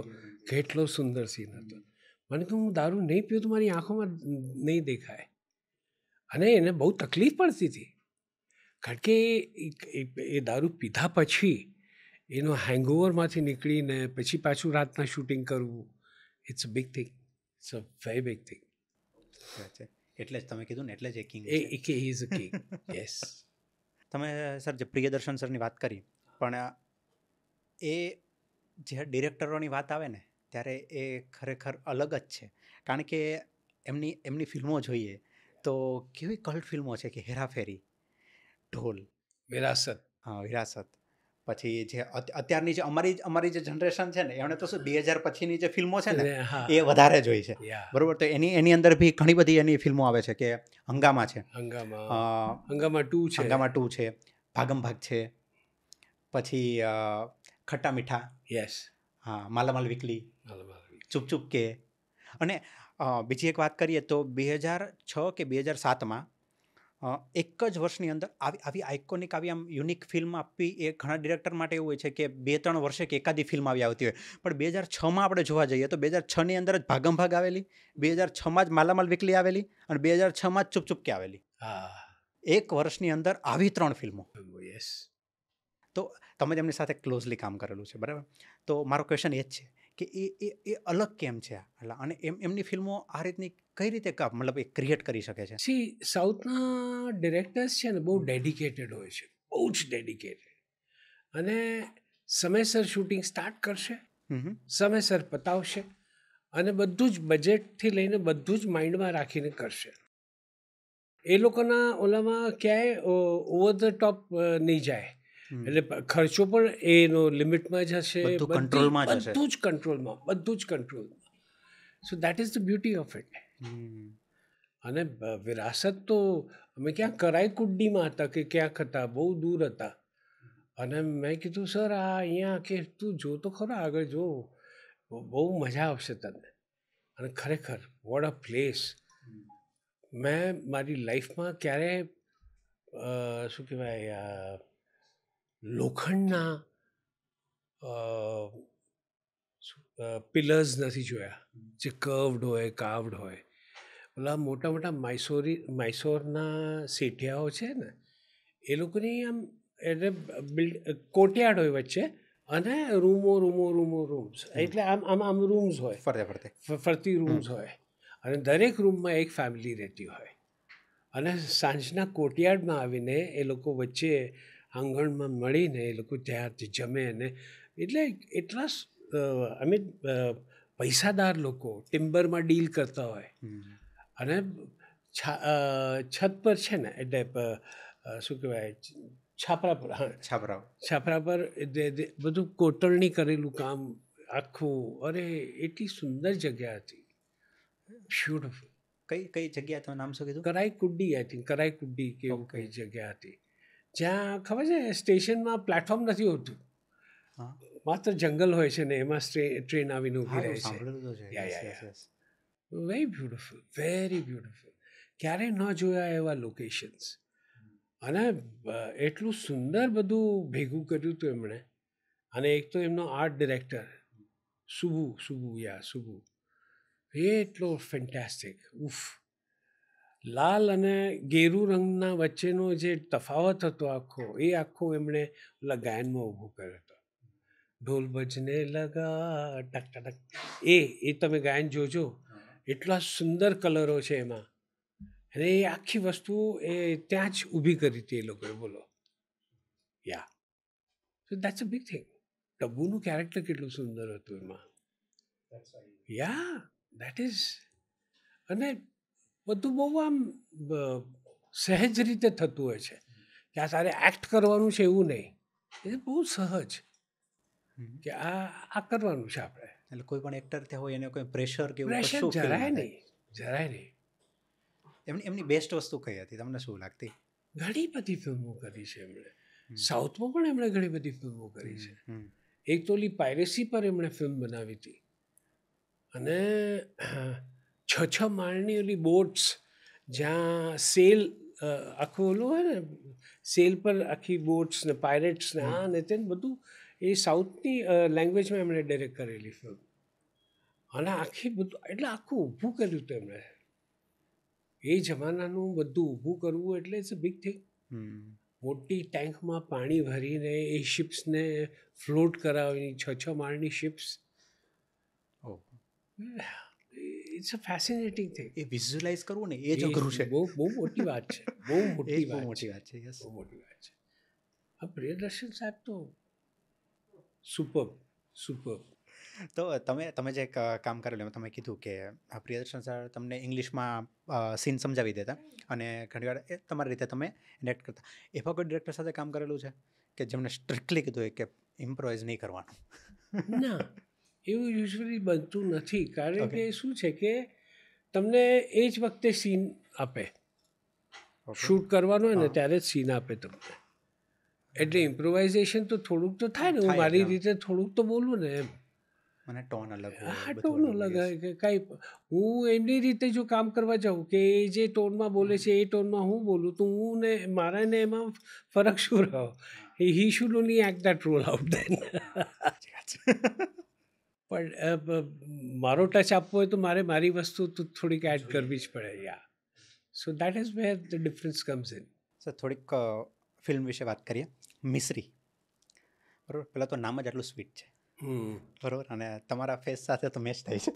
કેટલો સુંદર સીન હતો. મને કહું હું દારૂ નહીં પીવું તો મારી આંખોમાં નહીં દેખાય. અને એને બહુ તકલીફ પડતી હતી, કારણ કે એ દારૂ પીધા પછી એનો હેંગઓવરમાંથી નીકળીને પછી પાછું રાતના શૂટિંગ કરવું, it's a big thing, it's a very big thing. એટલે જ તમે કીધું ને, એટલે જ એ કિંગ કે he is a king. Yes. તમે સર જે પ્રિયદર્શન સરની વાત કરી, પણ એ જે ડિરેક્ટરોની વાત આવે ને ત્યારે એ ખરેખર અલગ જ છે, કારણ કે એમની ફિલ્મો જોઈએ તો કેવી કલ્ટ ફિલ્મો છે કે હેરાફેરી, ઢોલ, વિરાસત. હા વિરાસત. પછી જે અત્યારની જે અમારી જે જનરેશન છે ને એમણે તો શું 2000 પછીની જે ફિલ્મો છે ને એ વધારે જોઈ છે, બરોબર. તો એની અંદર બી ઘણી બધી એની ફિલ્મો આવે છે કે હંગામા છે, હંગામા 2 છે, ભાગમ ભાગ છે, પછી ખટ્ટા મીઠા, યસ, હા, માલામાલ વીકલી, ચૂપ ચૂપ કે. અને બીજી એક વાત કરીએ તો 2006 કે 2007માં એક જ વર્ષની અંદર આવી આઇકોનિક આવી આમ યુનિક ફિલ્મ આપવી એ ઘણા ડિરેક્ટર માટે એવું હોય છે કે 2-3 વર્ષે કે એકાદી ફિલ્મ આવી આવતી હોય, પણ 2006માં આપણે જોવા જઈએ તો 2006ની અંદર જ ભાગમ ભાગ આવેલી, 2006માં જ માલામાલ વીકલી આવેલી, અને 2006માં જ ચૂપ ચૂપ કે આવેલી. એક વર્ષની અંદર આવી 3 ફિલ્મો. યસ. તો તમે તેમની સાથે ક્લોઝલી કામ કરેલું છે, બરાબર. તો મારો ક્વેશ્ચન એ જ છે કે એ અલગ કેમ છે, અને એમની ફિલ્મો આ રીતની કઈ રીતે મતલબ એ ક્રિએટ કરી શકે છે? સી, સાઉથના ડિરેક્ટર્સ છે ને બહુ ડેડિકેટેડ હોય છે, બહુ જ ડેડિકેટેડ, અને સમયસર શૂટિંગ સ્ટાર્ટ કરશે, સમયસર પતાવશે, અને બધું જ બજેટથી લઈને બધું જ માઇન્ડમાં રાખીને કરશે. એ લોકોના ઓલામાં ક્યાંય ઓવર ધ ટોપ નહીં જાય, એટલે ખર્ચો પણ એનો લિમિટમાં જ હશે, બધું જ કંટ્રોલમાં. સો that is the beauty of it. અને વિરાસત તો અમે ક્યાં કરાઈકુંડીમાં હતા કે ક્યાંક હતા, બહુ દૂર હતા, અને મેં કીધું સર આ અહીંયા કે તું જો તો ખરો આગળ જો, બહુ મજા આવશે તને. અને ખરેખર વોટ અ પ્લેસ. મેં મારી લાઈફમાં ક્યારે શું કહેવાય લોખંડના પિલર્સ નથી જોયા જે કર્વડ હોય, કાવડ હોય. ઓલા મોટા મોટા મૈસૂરના શેઠિયાઓ છે ને એ લોકોની આમ એટલે કોર્ટયાર્ડ હોય વચ્ચે, અને રૂમ્સ, એટલે આમ રૂમ્સ હોય, ફરતી રૂમ્સ હોય, અને દરેક રૂમમાં એક ફેમિલી રહેતી હોય, અને સાંજના કોર્ટયાર્ડમાં આવીને એ લોકો વચ્ચે આંગણમાં મળીને એ લોકો ત્યાં જમે. અને એટલે એટલા આઈ મીન પૈસાદાર લોકો ટિમ્બરમાં ડીલ કરતા હોય, અને છત પર છે ને એટલે શું કહેવાય છાપરા પર બધું કોતરણી કરેલું કામ આખું. અરે એટલી સુંદર જગ્યા હતી, બ્યુટીફુલ. કઈ જગ્યા તમે નામ શું કીધું? કરાઈકુંડી, આઈ થિંક કરાઈકુંડી કે એવું કઈ જગ્યા હતી, જ્યાં ખબર છે સ્ટેશનમાં પ્લેટફોર્મ નથી હોતું, હા માત્ર જંગલ હોય છે ને એમાં ટ્રેન આવીને ઊભી હા રહે એવું છે. સાંભળેલું તો છે Yeah, Yes, yeah, yes, yeah. yes. Very beautiful, very beautiful. ક્યારેય ન જોયા એવા લોકેશન્સ. અને એટલું સુંદર બધું ભેગું કર્યું હતું એમણે. અને એક તો એમનો આર્ટ ડિરેક્ટર શુભુ એ એટલો ફેન્ટાસ્ટિક. ઉફ, લાલ અને ગેરુ રંગના વચ્ચેનો જે તફાવત હતો આખો એમણે ઓલા ગાયનમાં ઊભું કર્યો હતો. ઢોલ બજને લગા ટક ટક, એ તમે ગાયન જોજો, એટલા સુંદર કલરો છે એમાં. અને એ આખી વસ્તુ એ ત્યાં જ ઊભી કરી હતી એ લોકોએ, બોલો. Yeah, so that's a big thing. ટબુનું કેરેક્ટર કેટલું સુંદર હતું એમાં. Yeah, that is. અને બધું બહુ આમ સહેજ રીતે થતું હોય છે કે આ તારે એક્ટ કરવાનું છે એવું નહીં. એ બહુ સહજ કે આ કરવાનું છે આપણે. એટલે કોઈ પણ એક્ટર ત્યાં હોય એને કોઈ પ્રેશર કે એવું પ્રેશર કશું feel જરાય ના થાય. નહીં. એમની બેસ્ટ વસ્તુ કઈ હતી તમને શું લાગતી? ઘણી બધી ફિલ્મો કરી છે એમણે. સાઉથમાં પણ એમણે ઘણી બધી ફિલ્મો કરી છે. એક તો ઓલી પાયરેસી પર એમણે ફિલ્મ બનાવી હતી. અને 6 માળની ઓલી બોટ્સ જ્યાં સેલ આખું ઓલું હોય ને, સેલ પર આખી બોટ્સ ને પાયરેટ્સ ને આ ને તે બધું એ સાઉથની લેંગ્વેજમાં એમણે ડાયરેક્ટ કરેલી ફિલ્મ. અને આખી બધું એટલે આખું ઊભું કર્યું હતું એમણે. એ જમાનાનું બધું ઊભું કરવું એટલે ઇટ્સ અ બિગ થિંગ. મોટી ટેન્કમાં પાણી ભરીને એ શિપ્સને ફ્લોટ કરાવવાની, 6 માળની ships. It's a fascinating thing. એ વિઝ્યુઅલાઇઝ કરવું ને એ જ અઘરું છે. બહુ મોટી વાત છે. બહુ એ જ મોટી બહુ વાત મોટી છે. વાત છે. યસ. બહુ મોટી વાત છે. આ પ્રિયદર્શન સાહેબ તો સુપર. તો તમે જે કામ કરેલું એમાં તમે કીધું કે આ પ્રિયદર્શન સર તમને ઇંગ્લિશમાં સીન સમજાવી દેતા અને ઘણીવાર એ તમારી રીતે તમે એનેક્ટ કરતા. એવા કોઈ ડિરેક્ટર સાથે કામ કરેલું છે કે જેમને સ્ટ્રિક્ટલી કીધું હોય કે ઇમ્પ્રોવાઇઝ નહીં કરવાનું? ના, એવું યુઝ્યુઅલી બનતું નથી. કારણ Okay. કે શું છે કે તમને એ જ વખતે સીન આપે. શૂટ કરવાનું હોય ને ત્યારે જ સીન આપે તમને. એટલે ઇમ્પ્રોવાઇઝેશન તો થોડુંક તો થાય ને. હું થાય મારી એટલે. રીતે થોડુંક તો બોલું ને એમ. મને ટોન અલગ હોય, હા, બધું ટોન અલગ yes. હોય કે કાંઈ. હું એમની રીતે જો કામ કરવા જાઉં કે એ જે ટોનમાં બોલે છે એ ટોનમાં હું બોલું તો હું ને મારા ને એમાં ફરક શું રહ્યો? He should only act that role out then. પણ મારો ટચ આપવો હોય તો મારે મારી વસ્તુ તો થોડીક એડ કરવી જ પડે. Yeah, so that is where the difference comes in. Sir થોડીક ફિલ્મ વિશે વાત કરીએ. મિશ્રી, બરાબર. પહેલાં તો નામ જ આટલું સ્વીટ છે, બરાબર, અને તમારા ફેસ સાથે તો મેચ થાય છે.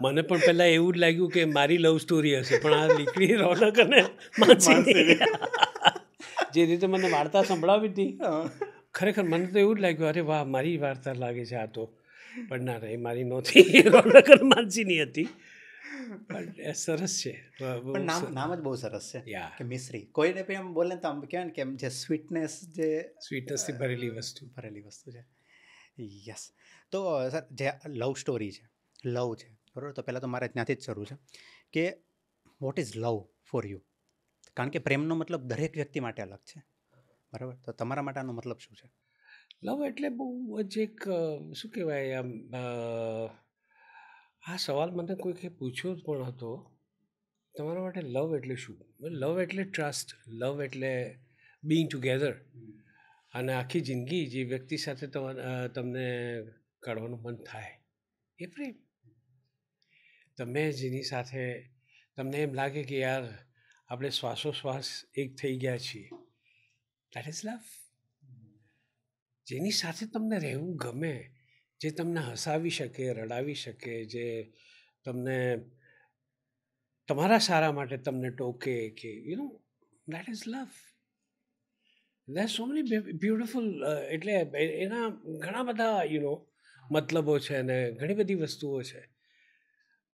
મને પણ પહેલાં એવું જ લાગ્યું કે મારી લવ સ્ટોરી હશે, પણ આ નીકળી રોનક અને માનસી. જે રીતે મને વાર્તા સંભળાવી હતી, ખરેખર મને તો એવું જ લાગ્યું અરે વાહ, મારી વાર્તા લાગે છે આ તો. પણ ના, એ મારી નહોતી, રોનક અને માનસીની હતી. પણ એ સરસ છે. પણ નામ જ બહુ સરસ છે યા, કે મિશ્રી. કોઈને પણ એમ બોલે તો આમ કહેવાય ને કે એમ જે સ્વીટનેસ, જે સ્વીટનેસથી ભરેલી વસ્તુ. છે. યસ. તો સર જે લવ સ્ટોરી છે, લવ છે, બરાબર, તો પહેલાં તો મારે ત્યાંથી જ શરૂ છે કે vote is love for you? કારણ કે પ્રેમનો મતલબ દરેક વ્યક્તિ માટે અલગ છે, બરાબર. તો તમારા માટે આનો મતલબ શું છે? લવ એટલે બહુ જ એક શું કહેવાય આમ, આ સવાલ મને કોઈકે પૂછ્યો પણ હતો, તમારા માટે લવ એટલે શું? લવ એટલે ટ્રસ્ટ, લવ એટલે બિંગ ટુગેધર. અને આખી જિંદગી જે વ્યક્તિ સાથે તમને કાઢવાનું મન થાય એ પ્રેમ. તમે જેની સાથે તમને એમ લાગે કે યાર આપણે શ્વાસોશ્વાસ એક થઈ ગયા છીએ, દેટ ઇઝ લવ. જેની સાથે તમને રહેવું ગમે, જે તમને હસાવી શકે, રડાવી શકે, જે તમને તમારા સારા માટે તમને ટોકે કે that is love. There so many beautiful, એટલે એના ઘણા બધા મતલબો છે અને ઘણી બધી વસ્તુઓ છે.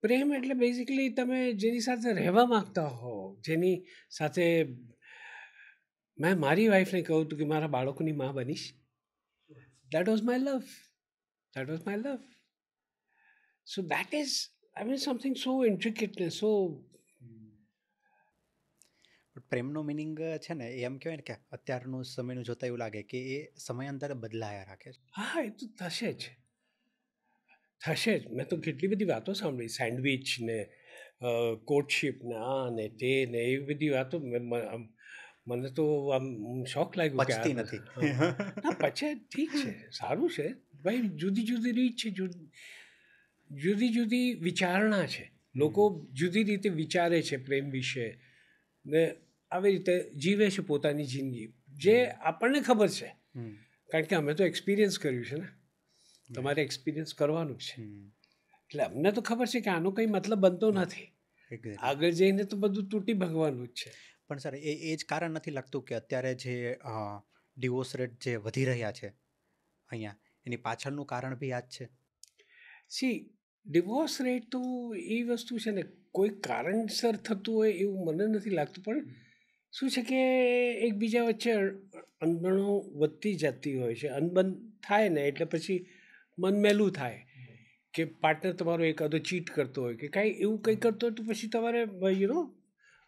પ્રેમ એટલે બેઝિકલી તમે જેની સાથે રહેવા માગતા હો, જેની સાથે, મેં મારી વાઈફને કહું હતું કે મારા બાળકોની મા બનીશ. That was my love. So that is, something so intricate, so. પ્રેમનો મિનિંગ છે ને એ એમ કહેવાય ને કે અત્યારનું સમયનું જોતા એવું લાગે કે એ સમયાંતરે બદલાયા રાખે છે. હા, એ તો થશે જ. થશે જ. મેં તો કેટલી બધી વાતો સાંભળી, સેન્ડવિચ ને કોર્ટશીપ ને આ ને તે ને એવી બધી વાતો. મને તો આમ શોખ લાગ્યું કે પચતી નથી. ના પચે, ઠીક છે, સારું છે ભાઈ. જુદી જુદી રીત છે, જુદી જુદી વિચારણા છે. લોકો જુદી રીતે વિચારે છે પ્રેમ વિશે ને આવી રીતે જીવે છે પોતાની જિંદગી, જે આપણને ખબર છે કારણ કે અમે તો એક્સપિરિયન્સ કર્યું છે ને. તમારે એક્સપિરિયન્સ કરવાનું જ છે, એટલે અમને તો ખબર છે કે આનો કંઈ મતલબ બનતો નથી. આગળ જઈને તો બધું તૂટી ભગવાનું જ છે. પણ સર એ જ કારણ નથી લાગતું કે અત્યારે જે ડિવોર્સ રેટ જે વધી રહ્યા છે અહીંયા, એની પાછળનું કારણ બી આ જ છે? સી, ડિવોર્સ રેટ તો એ વસ્તુ છે ને, કોઈ કારણસર થતું હોય એવું મને નથી લાગતું. પણ શું છે કે એકબીજા વચ્ચે અનબણો વધતી જતી હોય છે. અનબન થાય ને એટલે પછી મન મેલું થાય કે પાર્ટનર તમારો એકાદો ચીટ કરતો હોય કે કાંઈ એવું કંઈ કરતો હોય તો પછી તમારે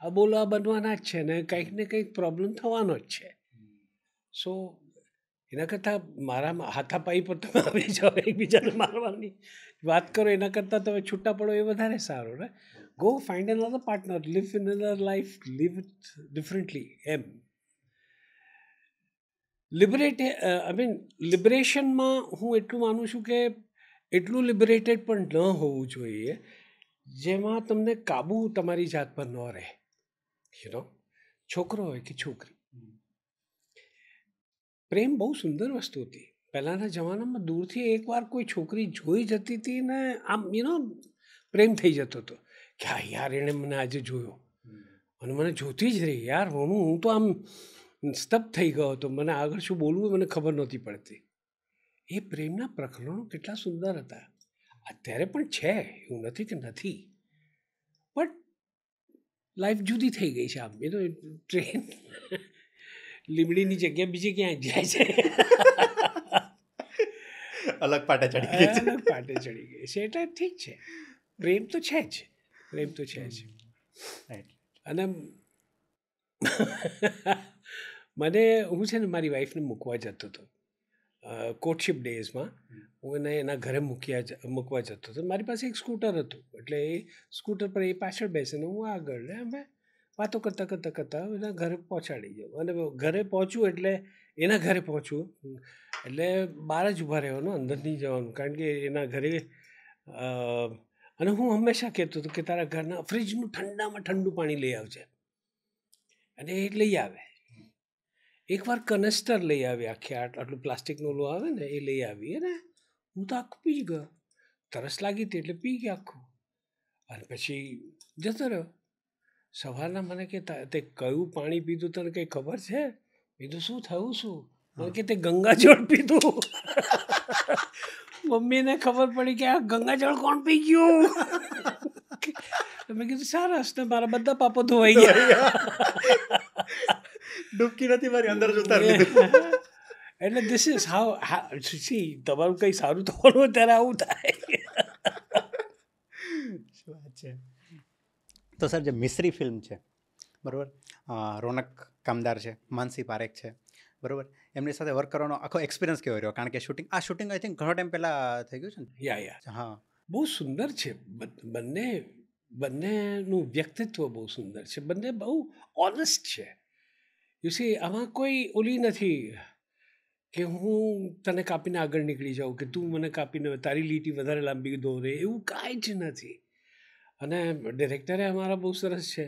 આ બોલવા બનવાના જ છે ને કંઈક ને કંઈક પ્રોબ્લેમ થવાનો જ છે. સો એના કરતાં મારા હાથાપાઈ પર તમે આવી જાઓ, એકબીજાને મારવાની વાત કરો એના કરતાં તમે છૂટા પડો એ વધારે સારું ને. Go find another partner, live in another life, live it differently. એમ લિબરેશનમાં હું એટલું માનું છું કે એટલું લિબરેટેડ પણ ન હોવું જોઈએ જેમાં તમને કાબુ તમારી જાત પર ન રહે. છોકરો હોય કે છોકરી, પ્રેમ બહુ સુંદર વસ્તુ હતી. પહેલાંના જમાનામાં દૂરથી એકવાર કોઈ છોકરી જોઈ જતી હતી ને આમ પ્રેમ થઈ જતો હતો કે હા યાર એણે મને આજે જોયો અને મને જોતી જ રહી યાર. હું તો આમ સ્તબ્ધ થઈ ગયો હતો, મને આગળ શું બોલવું મને ખબર નહોતી પડતી. એ પ્રેમના પ્રકરણો કેટલા સુંદર હતા. અત્યારે પણ છે, એવું નથી કે નથી, બટ લાઈફ જુદી થઈ ગઈ છે. આમ ટ્રેન લીમડીની જગ્યા બીજી ક્યાંય જાય છે, અલગ પાટે ચડી ગઈ છે. અલગ પાટે ચડી ગઈ છે. એટલે ઠીક છે, પ્રેમ તો છે જ, પ્રેમ તો છે જ. અને મને હું છે ને મારી વાઈફને મૂકવા જતો હતો કોર્ટશિપ ડેઝમાં. હું એને એના ઘરે મૂકવા જતો હતો. મારી પાસે એક સ્કૂટર હતું, એટલે એ સ્કૂટર પર એ પાછળ બેસે ને હું આગળ, ને અમે વાતો કરતાં એના ઘરે પહોંચાડી જાઉં. અને ઘરે પહોંચું એટલે એના ઘરે પહોંચું એટલે બહાર જ ઊભા રહેવાનું, અંદર નહીં જવાનું, કારણ કે એના ઘરે અને હું હંમેશા કહેતો હતો કે તારા ઘરના ફ્રિજનું ઠંડામાં ઠંડુ પાણી લઈ આવજે, અને એ લઈ આવે. એકવાર કનસ્ટર લઈ આવી, આખી આટલું પ્લાસ્ટિકનું ઓલું આવે ને એ લઈ આવી, અને હું તો આખું પી ગયો. તરસ લાગી હતી એટલે પી ગયા આખું, અને પછી જતો રહ્યો. સવારના મને કે તે કયું પાણી પીધું તને કંઈ ખબર છે? પીધું શું થયું શું? મને કે તે ગંગાજળ પીધું. મમ્મીને ખબર પડી કે આ ગંગાજળ કોણ પી ગયું. મેં કીધું સરસ, ને મારા બધા પાપો ધોવાઈ ગયા. ડૂબકી નથી મારી અંદર જ ઉતારી લીધું. એટલે ધીસ ઇઝ હાઉ સી, તમારું કંઈ સારું થવાનું ત્યારે આવું થાય. શું વાત છે. તો સર જે મિસ્રી ફિલ્મ છે બરાબર, રોનક કામદાર છે, માનસી પારેખ છે બરાબર, એમની સાથે વર્ક કરવાનો આખો એક્સપિરિયન્સ કેવો રહ્યો? કારણ કે શૂટિંગ આઈ થિંક ઘણો ટાઈમ પહેલાં થઈ ગયું છે ને? યા હા, બહુ સુંદર છે. બંનેનું વ્યક્તિત્વ બહુ સુંદર છે. બંને બહુ ઓનેસ્ટ છે. યુ સી, આમાં કોઈ ઓલી નથી કે હું તને કાપીને આગળ નીકળી જાઉં, કે તું મને કાપીને તારી લીટી વધારે લાંબી દોરે, એવું કાંઈ જ નથી. અને ડિરેક્ટરે અમારા બહુ સરસ છે.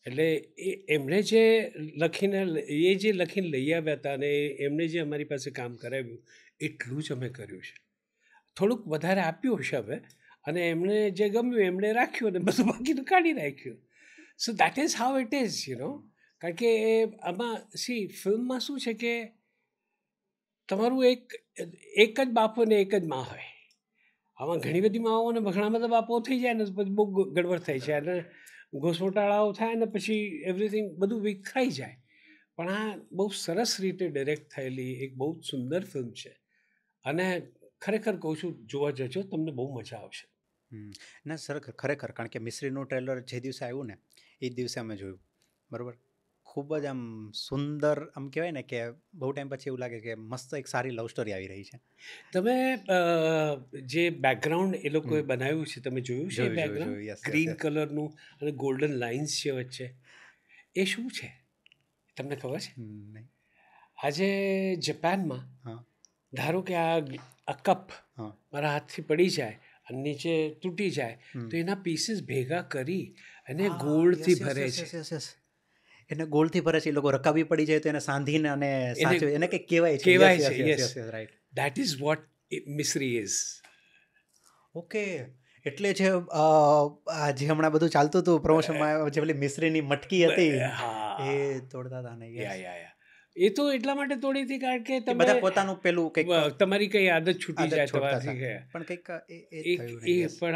એટલે એમણે જે લખીને લઈ આવ્યા હતા અને એમણે જે અમારી પાસે કામ કરાવ્યું એટલું જ અમે કર્યું છે. થોડુંક વધારે આપ્યું હશે હવે, અને એમણે જે ગમ્યું એમણે રાખ્યું અને બધું બાકીનું કાઢી નાખ્યું. સો that is how it is કારણ કે આમાં સી, ફિલ્મમાં શું છે કે તમારું એક જ બાપો ને એક જ મા હોય. આમાં ઘણી બધી માઓ અને ઘણા બધા બાપો થઈ જાય ને પછી બહુ ગડબડ થાય છે, અને ઘોસમોટાળાઓ થાય ને પછી એવરીથિંગ બધું વિખરાઈ જાય. પણ આ બહુ સરસ રીતે ડિરેક્ટ થયેલી એક બહુ જ સુંદર ફિલ્મ છે, અને ખરેખર કહું છું જોવા જજો, તમને બહુ મજા આવશે. ના સર, ખરેખર, કારણ કે મિસ્રીનું ટ્રેલર જે દિવસે આવ્યું ને એ જ દિવસે અમે જોયું, બરોબર, ખૂબ જ આમ સુંદર, આમ કહેવાય ને કે બહુ ટાઈમ પછી એવું લાગે કે મસ્ત એક સારી લવ સ્ટોરી આવી રહી છે. તમે જે બેકગ્રાઉન્ડ એ લોકોએ બનાવ્યું છે તમે જોયું છે? જોયું, background yes, yes, green yes. કલરનું અને ગોલ્ડન લાઇન્સ છે વચ્ચે, એ શું છે તમને ખબર છે? નહીં. આજે જાપાનમાં હા ધારો કે આ કપ હા મારા હાથથી પડી જાય અને નીચે તૂટી જાય તો એના પીસીસ ભેગા કરી અને ગોળથી ભરે છે. એને ગોળથી ભરે છે. એ લોકો રકાબી પડી જાય તો એને સાંધીને અને સાચવે, એને કંઈક કહેવાય છે. કહેવાય છે, yes, yes, right. That is what misery is. Okay, એટલે જે જે હમણાં બધું ચાલતું હતું પ્રમોશનમાં, જે પેલી મિશ્રીની મટકી હતી હા, એ તોડતા હતા ને. યા એ તો એટલા માટે તોડી હતી કારણ કે તમે બધા પોતાનું પેલું કંઈક તમારી કઈ આદત છૂટી આદત જાય છોડતા તમારાથી હતા. કે પણ કંઈક એ થયું નહીં. Yes. પણ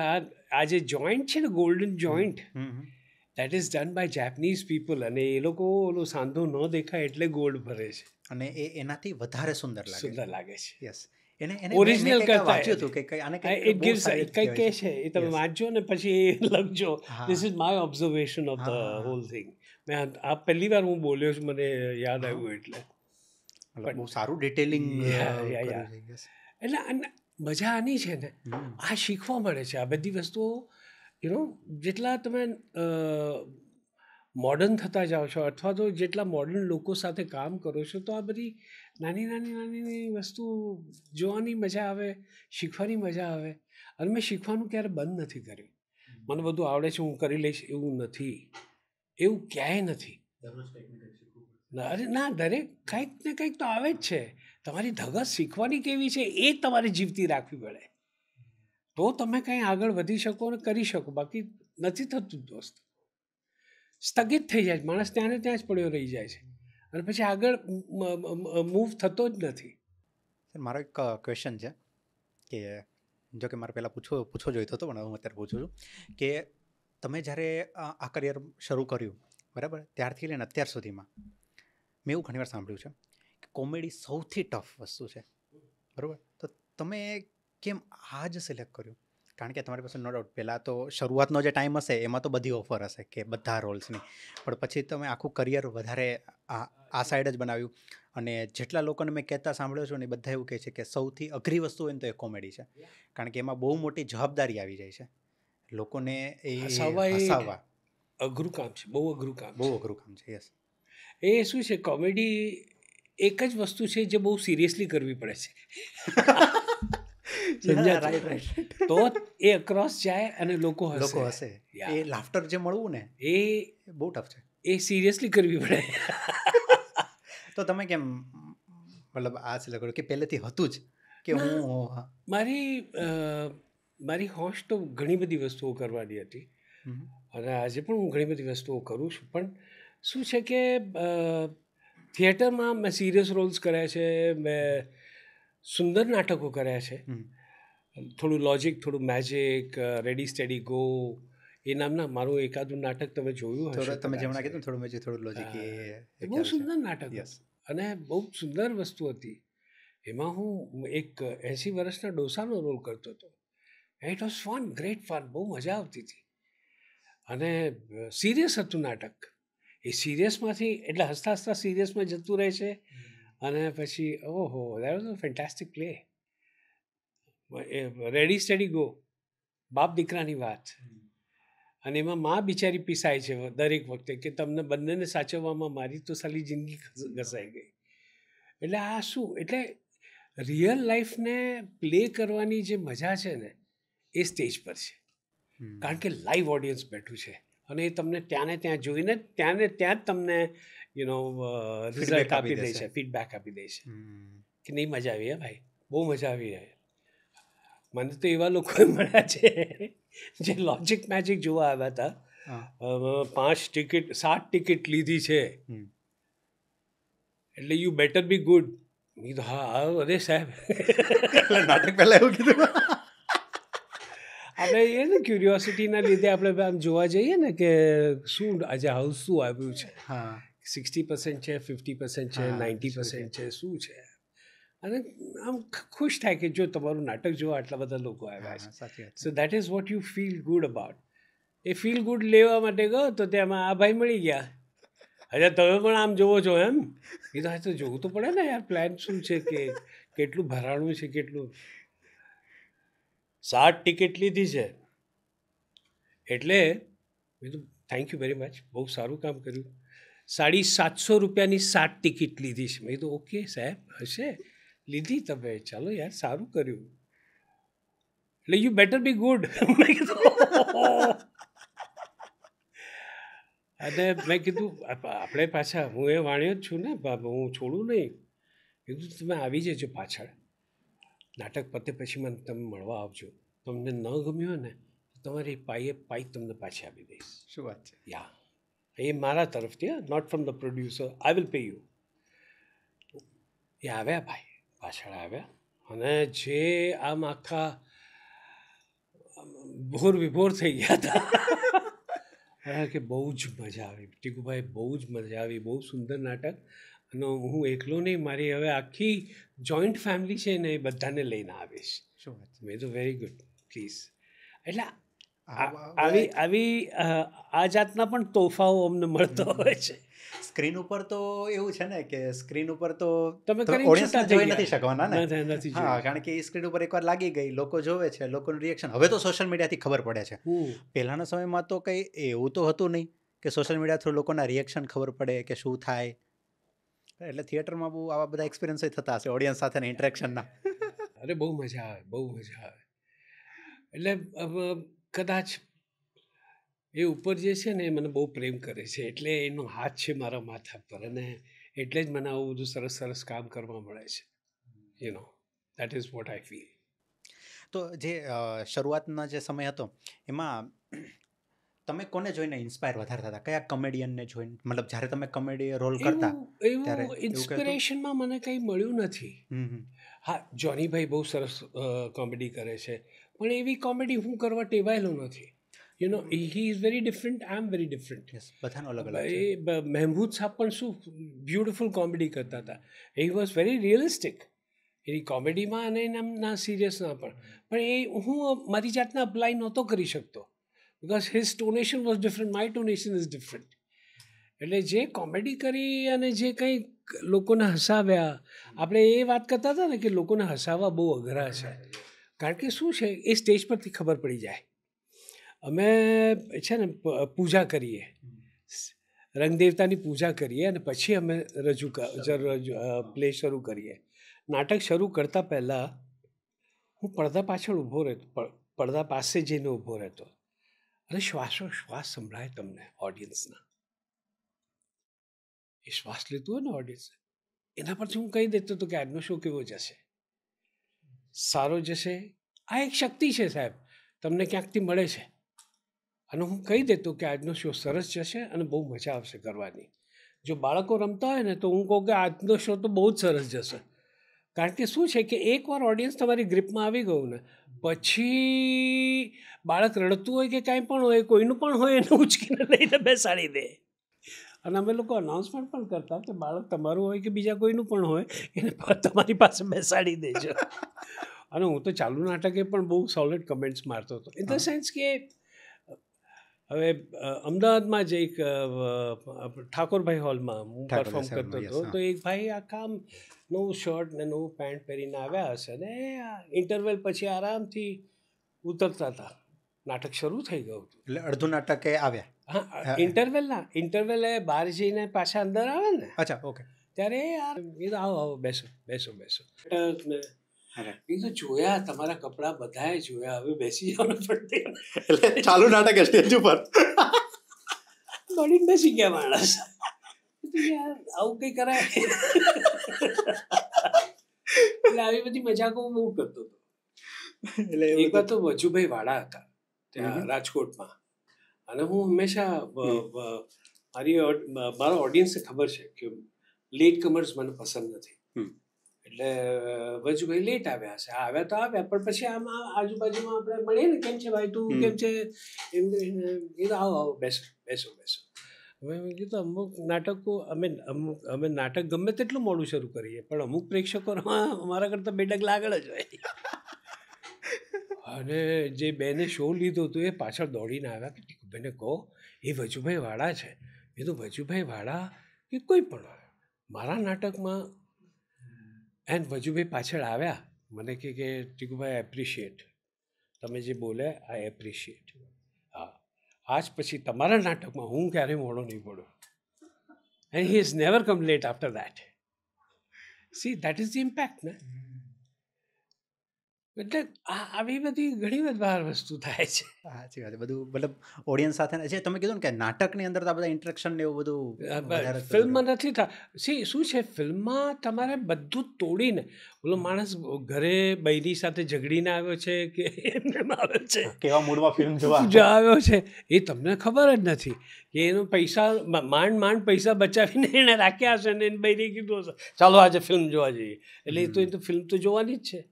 આ જે જોઈન્ટ છે ને golden joint, hmm, hmm. That is done by Japanese people અને એ લોકો ઓલું સાંધો ન દેખાય એટલે ગોલ્ડ ભરે છે. અને એનાથી વધારે સુંદર લાગે. સુંદર લાગે છે. યસ. એને Original મેં કંઈક કરતા વાંચ્યું હતું કે આને કંઈક ઇટ બહુ ગિવ્સ સારી રીતે કંઈક કહેવાય કહે છે એ તમે Yes. વાંચજો ને પછી લખજો. હા. This is my observation of the હા. Whole thing. મેં આ પહેલી વાર હું બોલ્યો છું, મને યાદ આવ્યું એટલે. મતલબ બહુ સારું ડિટેલિંગ Yeah. એટલે મજા આની છે ને, આ શીખવા મળે છે. આ બધી વસ્તુઓ જેટલા તમે મોડર્ન થતા જાઓ છો અથવા તો જેટલા મોડર્ન લોકો સાથે કામ કરો છો તો આ બધી નાની નાની નાની વસ્તુ જોવાની મજા આવે, શીખવાની મજા આવે. અને મેં શીખવાનું ક્યારે બંધ નથી કર્યું. મને બધું આવડે છે હું કરી લઈશ એવું નથી, એવું ક્યાંય નથી. અરે ના, દરેક કંઈક ને કંઈક તો આવે જ છે. તમારી ધગસ શીખવાની કેવી છે એ તમારે જીવતી રાખવી પડે તો તમે કંઈ આગળ વધી શકો અને કરી શકો. બાકી નથી થતું દોસ્ત, સ્થગિત થઈ જાય માણસ, ત્યાં ને ત્યાં જ પડ્યો રહી જાય છે અને પછી આગળ મૂવ થતો જ નથી. મારો એક ક્વેશ્ચન છે કે જો કે મારે પહેલાં પૂછવો જોઈતો હતો પણ હું અત્યારે પૂછું છું કે તમે જ્યારે આ કરિયર શરૂ કર્યું બરાબર ત્યારથી લઈને અત્યાર સુધીમાં મેં એવું ઘણીવાર સાંભળ્યું છે કે કોમેડી સૌથી ટફ વસ્તુ છે બરાબર. તો તમે કેમ આ જ સિલેક્ટ કર્યું? કારણ કે તમારી પાસે નો ડાઉટ પહેલાં તો શરૂઆતનો જે ટાઈમ હશે એમાં તો બધી ઓફર હશે કે બધા રોલ્સની, પણ પછી તમે આખું કરિયર વધારે આ સાઈડ જ બનાવ્યું. અને જેટલા લોકોને મેં કહેતા સાંભળ્યો છું ને એ બધા એવું કહે છે કે સૌથી અઘરી વસ્તુ હોય ને તો એ કોમેડી છે, કારણ કે એમાં બહુ મોટી જવાબદારી આવી જાય છે. લોકોને એ હસાવવા અઘરું કામ છે, બહુ અઘરું કામ છે. યસ. એ શું છે, કોમેડી એક જ વસ્તુ છે જે બહુ સિરિયસલી કરવી પડે છે. રાઈટ. તો એ અક્રોસ જાય અને લોકો હશે. એ લાફ્ટર જે મળવું ને એ બહુ ટફ છે. એ સિરિયસલી કરવી પડે. તો તમે કેમ મતલબ આ સિલેક્ટ કર્યું કે પહેલેથી હતું જ કે હું મારી હોશ તો ઘણી બધી વસ્તુઓ કરવાની હતી અને આજે પણ હું ઘણી બધી વસ્તુઓ કરું છું. પણ શું છે કે થિયેટરમાં મેં સિરિયસ રોલ્સ કર્યા છે, મેં સુંદર નાટકો કર્યા છે, થોડું લોજિક થોડું મેજિક, રેડી સ્ટેડી ગો એ નામના મારું એકાદું નાટક તમે જોયું હશે. તમે જેમણા કીધું થોડું મેજિક થોડું લોજિક, એ બહુ સુંદર નાટક અને બહુ સુંદર વસ્તુ હતી. એમાં હું એક 80 વર્ષના ડોસાનો રોલ કરતો હતો. It was fun, great fun, બહુ મજા આવતી હતી. અને સિરિયસ હતું નાટક. એ સિરિયસમાંથી એટલે હસતા હસતા સિરિયસમાં જતું રહે છે અને પછી ઓહો, that was a fantastic play. Ready steady go, બાપ દીકરાની વાત. અને એમાં માં બિચારી પીસાય છે દરેક વખતે કે તમને બંનેને સાચવવામાં મારી તો સાલી જિંદગી ઘસાઈ ગઈ. એટલે આ શું, એટલે રિયલ લાઈફને પ્લે કરવાની જે મજા છે ને એ સ્ટેજ પર છે. કારણ કે લાઈવ ઓડિયન્સ બેઠું છે અને એ તમને ત્યાં ને ત્યાં જોઈને ત્યાં જ તમને રિઝલ્ટ આપી દે છે, ફીડબેક આપી દે છે કે નહીં મજા આવી, હે ભાઈ, બહુ મજા આવી. મને તો એવા લોકો મળ્યા છે જે લોજિક મેજિક જોવા આવ્યા હતા, 7 ટિકિટ લીધી છે એટલે યુ બેટર બી ગુડ. મેં કીધું હા અરે સાહેબ, નાટક પહેલા એવું કીધું. આપણે એ ને ક્યુરિયોસિટીના લીધે આપણે આમ જોવા જઈએ ને કે શું આજે હાઉસ શું આવ્યું છે, 60% છે, 50% છે, 90% છે, શું છે. અને આમ ખુશ થાય કે જો તમારું નાટક જોવા આટલા બધા લોકો આવ્યા છે. સો that is what you feel good about. A feel good લેવા માટે ગયો તો તેમાં આ ભાઈ મળી ગયા અચ્છા તમે પણ આમ જોવો છો એમ? એ તો જોવું તો પડે ને યાર, પ્લાન શું છે, કે કેટલું ભરાણું છે, કેટલું. 60 ટિકિટ લીધી છે એટલે મેં તો થેન્ક યુ વેરી મચ, બહુ સારું કામ કર્યું. 750 રૂપિયાની 7 ટિકિટ લીધી છે. મેં તો ઓકે સાહેબ, હશે લીધી તમે, ચાલો યાર સારું કર્યું. એટલે યુ બેટર બી ગુડ. મેં કીધું અને મેં કીધું આપણે પાછા, હું એ વાણ્યો જ છું ને, હું છોડું નહીં. કીધું તમે આવી જજો પાછળ, નાટક પતે પછી મને તમે મળવા આવજો. તમને ન ગમ્યું હોય ને તમારી પાઈ તમને પાછી આપી દઈશ. શું વાત છે? યા, એ મારા તરફથી, not from the producer, I will pay you. એ આવ્યા ભાઈ, પાછળ આવ્યા, અને જે આમ આખા ભોર વિભોર થઈ ગયા હતા. કે બહુ જ મજા આવી ટીકુભાઈ, બહુ જ મજા આવી, બહુ સુંદર નાટક. અને હું એકલો નહીં, મારી હવે આખી જોઈન્ટ ફેમિલી છે ને, એ બધાને લઈને આવીશ. શું વાત છે? મેં તો વેરી ગુડ, પ્લીઝ. એટલે આવી આ જાતના પણ તોહફાઓ અમને મળતો હોય છે. સ્ક્રીન ઉપર તો એવું છે ને કે સ્ક્રીન ઉપર તો તમે ઓડિયન્સને જોઈ નથી શકવાના ને. નથી હા, કારણ કે એ સ્ક્રીન ઉપર એકવાર લાગી ગઈ, લોકો જોવે છે, લોકોનું રિએક્શન હવે તો સોશિયલ મીડિયાથી ખબર પડે છે. પહેલાંના સમયમાં તો કંઈ એવું તો હતું નહીં કે સોશિયલ મીડિયા થ્રુ લોકોના રિએક્શન ખબર પડે કે શું થાય. એટલે થિયેટરમાં બહુ આવા બધા એક્સપિરિયન્સ થતા હશે ઓડિયન્સ સાથેના ઇન્ટરેક્શનના. અરે બહુ મજા આવે, બહુ મજા આવે. એટલે કદાચ એ ઉપર જે છે ને, એ મને બહુ પ્રેમ કરે છે, એટલે એનો હાથ છે મારા માથા પર, અને એટલે જ મને આવું બધું સરસ સરસ કામ કરવા મળે છે. You know, that is what I feel. તો જે શરૂઆતનો જે સમય હતો એમાં તમે કોને જોઈને ઇન્સ્પાયર વધારે થતા? કયા કોમેડિયનને જોઈને? મતલબ જ્યારે તમે કોમેડી રોલ કરતા ત્યારે ઇન્સ્પિરેશનમાં મને કંઈ મળ્યું નથી. હા, જોનીભાઈ બહુ સરસ કોમેડી કરે છે, પણ એવી કોમેડી હું કરવા ટેવાયેલો નથી. You know, he is very different, I am very different. બધાનો અલગ અલગ. મહેમૂદ સાહેબ પણ શું બ્યુટિફુલ કોમેડી કરતા હતા. હી વોઝ વેરી રિયલિસ્ટિક એની કોમેડીમાં, અને એના સિરિયસના પણ એ હું મારી જાતને અપ્લાય નહોતો કરી શકતો, because his intonation was different, my intonation is different. એટલે જે કોમેડી કરી અને જે કંઈ લોકોને હસાવ્યા, આપણે એ વાત કરતા હતા ને કે લોકોને હસાવવા બહુ અઘરા છે, કારણ કે શું છે, એ સ્ટેજ પરથી ખબર પડી જાય. અમે છે ને પૂજા કરીએ, રંગદેવતાની પૂજા કરીએ, અને પછી અમે પ્લે શરૂ કરીએ. નાટક શરૂ કરતાં પહેલાં હું પડદા પાછળ ઊભો રહેતો, પડદા પાસે જઈને ઊભો રહેતો, અને શ્વાસોશ્વાસ સંભળાય તમને ઓડિયન્સના. એ શ્વાસ લેતું હોય ને ઓડિયન્સ, એના પરથી હું કહી દેતો હતો કે આજનો શો કેવો જશે, સારો જશે. આ એક શક્તિ છે સાહેબ, તમને ક્યાંકથી મળે છે. અને હું કહી દેતો કે આજનો શો સરસ જશે અને બહુ મજા આવશે કરવાની. જો બાળકો રમતા હોય ને તો હું કહું કે આજનો શો તો બહુ જ સરસ જશે, કારણ કે શું છે કે એકવાર ઓડિયન્સ તમારી ગ્રીપમાં આવી ગયું ને, પછી બાળક રડતું હોય કે કાંઈ પણ હોય, કોઈનું પણ હોય, એને ઉચકીને લઈને બેસાડી દે. અને અમે લોકો અનાઉન્સમેન્ટ પણ કરતા કે બાળક તમારું હોય કે બીજા કોઈનું પણ હોય, એને તમારી પાસે બેસાડી દેજો. અને હું તો ચાલુ નાટકે પણ બહુ સોલિડ કમેન્ટ્સ મારતો હતો, ઇન ધ સેન્સ કે હવે અમદાવાદમાં જ એક ઠાકોરભાઈ હોલમાં હું પરફોર્મ કરતો હતો, તો એક ભાઈ આખા નવું શર્ટ ને નવું પેન્ટ પહેરીને આવ્યા હશે, ને ઇન્ટરવેલ પછી આરામથી ઉતરતા હતા. નાટક શરૂ થઈ ગયું હતું, એટલે અડધું નાટકે આવ્યા. હા, ઇન્ટરવેલ બહાર જઈને પાછા અંદર આવે ને. અચ્છા, ઓકે. ત્યારે યાર આવો બેસો બેસો બેસો. એ તો જોયા, તમારા કપડાં બધાએ જોયા, હવે બેસી જવાનું પડતી. એટલે ચાલુ નાટક સ્ટેજ ઉપર દોડીને બેસી ગયા માણસ. આવું કંઈ કરાય? એટલે આવી બધી મજાકો હું બહુ કરતો હતો. એટલે એક વાર તો વજુભાઈ વાળા હતા ત્યાં રાજકોટમાં, અને હું હંમેશા મારા ઓડિયન્સને ખબર છે કે લેટ કમર્સ મને પસંદ નથી, એટલે વજુભાઈ લેટ આવ્યા હશે, આવ્યા તો આવ્યા, પણ પછી આમ આજુબાજુમાં આપણે મળીએ ને, કેમ છે ભાઈ, તું કેમ છે, એમ કીધું આવો આવો બેસો બેસો બેસો. હવે મેં કીધું અમુક નાટકો અમે નાટક ગમે તેટલું મોડું શરૂ કરીએ, પણ અમુક પ્રેક્ષકો અમારા કરતાં બે ડગલા આગળ જ હોય. અને જે બેને શો લીધો હતો એ પાછળ દોડીને આવ્યા કે ટીકુભાઈને કહો એ વજુભાઈ વાળા છે. એ એ તો વજુભાઈ વાળા કે કોઈ પણ હોય મારા નાટકમાં એન્ડ વજુભાઈ પાછળ આવ્યા મને કે ટીકુભાઈ એપ્રિશિએટ તમે જે બોલ્યા આઈ એપ્રિશિએટ હા આજ પછી તમારા નાટકમાં હું ક્યારેય મોડો નહીં પડ્યો and he is never come late after that see that is the impact ને એટલે આવી બધી ઘણી બધી વસ્તુ થાય છે સાચી વાત બધું મતલબ ઓડિયન્સ સાથે છે તમે કીધું ને કે નાટકની અંદર તો આ બધા ઇન્ટરેક્શન ને એવું બધું ફિલ્મમાં નથી થતું શું છે ફિલ્મમાં તમારે બધું તોડીને ઓલો માણસ ઘરે બૈરી સાથે ઝઘડીને આવ્યો છે કે એમને આવ્યો છે કેવા મૂડમાં ફિલ્મ જોવા આવ્યો છે એ તમને ખબર જ નથી કે એનો પૈસા માંડ પૈસા બચાવીને એણે રાખ્યા હશે ને એને બૈરી કીધું હશે ચાલો આજે ફિલ્મ જોવા જઈએ એટલે એ તો ફિલ્મ તો જોવાની જ છે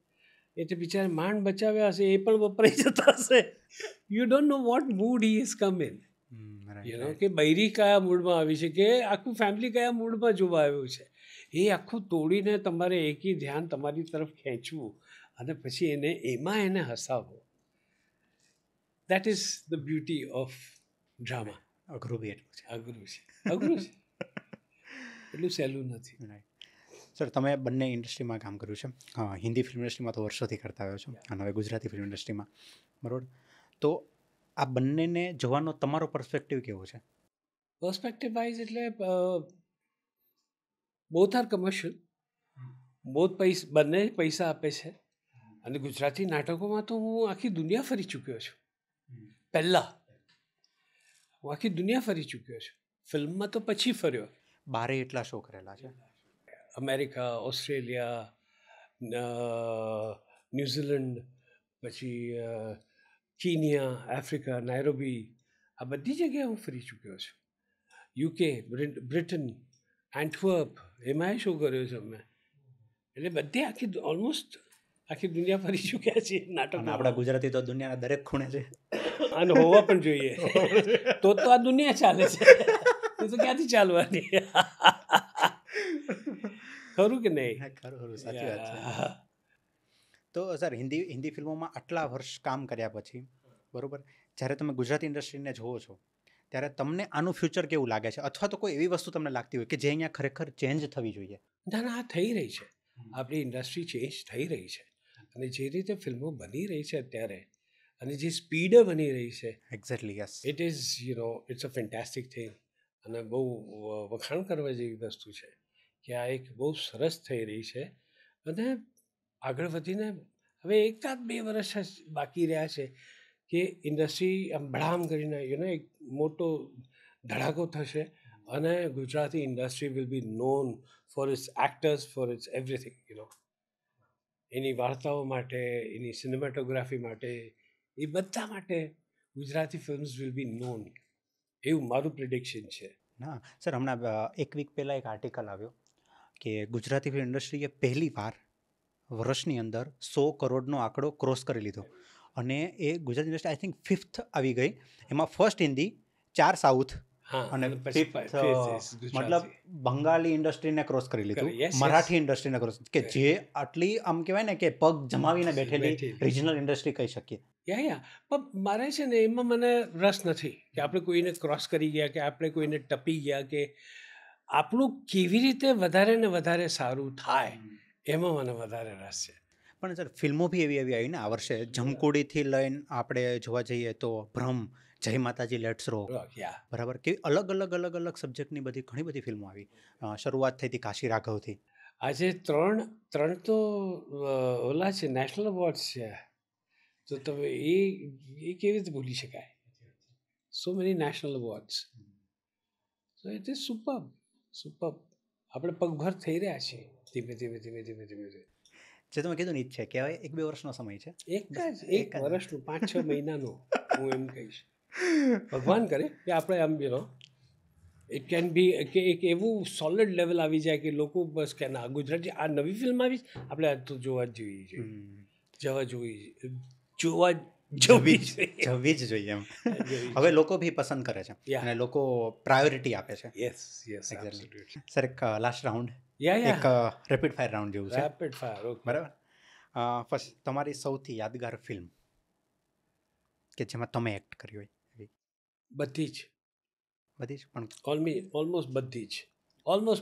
એ તો બિચારા માંડ બચાવ્યા હશે એ પણ વપરાઈ જતા હશે you don't know what mood he is come in you know કે બૈરી કયા મૂડમાં આવી છે કે આખું ફેમિલી કયા મૂડમાં જોવા આવ્યું છે એ આખું તોડીને તમારે એકી ધ્યાન તમારી તરફ ખેંચવું અને પછી એને હસાવો that is the beauty of drama અઘરું બી અઘરું છે એટલું સહેલું નથી સર તમે બંને ઇન્ડસ્ટ્રીમાં કામ કર્યું છે હિન્દી ફિલ્મ ઇન્ડસ્ટ્રીમાં તો વર્ષોથી કરતા આવ્યો છો અને હવે ગુજરાતી ફિલ્મ ઇન્ડસ્ટ્રીમાં બરાબર તો આ બંનેને જોવાનો તમારો પર્સપેક્ટિવ કેવો છે પર્સપેક્ટિવ વાઇઝ એટલે બોથ આર કમર્શિયલ બંને પૈસા આપે છે અને ગુજરાતી નાટકોમાં તો હું આખી દુનિયા ફરી ચૂક્યો છું પહેલાં હું આખી દુનિયા ફરી ચૂક્યો છું ફિલ્મમાં તો પછી ફર્યો બારે એટલા શો કરેલા છે અમેરિકા ઓસ્ટ્રેલિયા ન્યૂઝીલેન્ડ પછી કીનિયા આફ્રિકા નાયરોબી આ બધી જગ્યાએ હું ફરી ચૂક્યો છું યુકે બ્રિટન એન્ટવર્પ એમાંય શો કર્યો છે મેં એટલે બધે ઓલમોસ્ટ આખી દુનિયા ફરી ચૂક્યા છીએ નાટક આપણા ગુજરાતી તો દુનિયાના દરેક ખૂણે છે અને હોવા પણ જોઈએ તો આ દુનિયા ચાલે છે એ તો ક્યાંથી ચાલવાની ખરું કે નહીં ખરું સાચી વાત છે તો સર હિન્દી ફિલ્મોમાં આટલા વર્ષ કામ કર્યા પછી બરાબર જ્યારે તમે ગુજરાતી ઇન્ડસ્ટ્રીને જોવો છો ત્યારે તમને આનું ફ્યુચર કેવું લાગે છે અથવા તો કોઈ એવી વસ્તુ તમને લાગતી હોય કે જે અહીંયા ખરેખર ચેન્જ થવી જોઈએ ના આ થઈ રહી છે આપણી ઇન્ડસ્ટ્રી ચેન્જ થઈ રહી છે અને જે રીતે ફિલ્મો બની રહી છે અત્યારે અને જે સ્પીડે બની રહી છે exactly yes it is it's a fantastic thing અને બહુ વખાણ કરવા જેવી વસ્તુ છે કે આ એક બહુ સરસ થઈ રહી છે અને આગળ વધીને હવે 1-2 વર્ષ બાકી રહ્યા છે કે ઇન્ડસ્ટ્રી આમ બડામ કરીને એક મોટો ધડાકો થશે અને Gujarati industry will be known for its actors for its everything એની વાર્તાઓ માટે એની સિનેમેટોગ્રાફી માટે એ બધા માટે Gujarati films will be known એવું મારું પ્રિડિક્શન છે ના સર હમણાં એક વીક પહેલાં એક આર્ટિકલ આવ્યો કે ગુજરાતી ફિલ્મ ઇન્ડસ્ટ્રીએ પહેલી વાર વર્ષની અંદર 100 કરોડનો આંકડો ક્રોસ કરી લીધો અને એ Gujarati industry I think 5th આવી ગઈ એમાં ફર્સ્ટ હિન્દી 4 સાઉથ અને મતલબ બંગાળી ઇન્ડસ્ટ્રીને ક્રોસ કરી લીધું મરાઠી ઇન્ડસ્ટ્રીને ક્રોસ કે જે આટલી આમ કહેવાય ને કે પગ જમાવીને બેઠેલી રિજનલ ઇન્ડસ્ટ્રી કહી શકીએ પણ મારે છે ને એમાં મને રસ નથી કે આપણે કોઈને ક્રોસ કરી ગયા કે આપણે કોઈને ટપી ગયા કે આપણું કેવી રીતે વધારે ને વધારે સારું થાય એમાં મને વધારે રસ છે પણ સર ફિલ્મો બી એવી આવી ને આ વર્ષે જમકુડીથી લઈને આપણે જોવા જઈએ તો ભ્રમ જય માતાજી લેટ્સ રોક બરાબર કે અલગ અલગ સબ્જેક્ટની બધી ઘણી બધી ફિલ્મો આવી શરૂઆત થઈ હતી કાશી રાઘવથી આજે ત્રણ તો ઓલા છે નેશનલ એવોર્ડ્સ છે તો તમે એ કેવી રીતે ભૂલી શકાય so many national awards so it is super આપણે પગભર થઈ રહ્યા છીએ ધીમે ધીમે જે તમે કીધું ને ઈચ્છે કહેવાય 1-2 વર્ષનો સમય છે એક વર્ષનું 5-6 મહિનાનો હું એમ કહીશ ભગવાન કરે કે આપણે આમ ઇટ કેન બી કે એક એવું સોલિડ લેવલ આવી જાય કે લોકો બસ કે ના ગુજરાતી આ નવી ફિલ્મ આવી આપણે આ તો જોવા જ જવી જ જોઈએ એમ હવે લોકો બી પસંદ કરે છે અને લોકો પ્રાયોરિટી આપે છે યસ સર એક લાસ્ટ રાઉન્ડ એક રેપિડ ફાયર રાઉન્ડ જેવું છે રેપિડ ફાયર બરાબર ફર્સ્ટ તમારી સૌથી યાદગાર ફિલ્મ કે જેમાં તમે એક્ટ કરી હોય બધી જ બધી જ પણ ઓલમોસ્ટ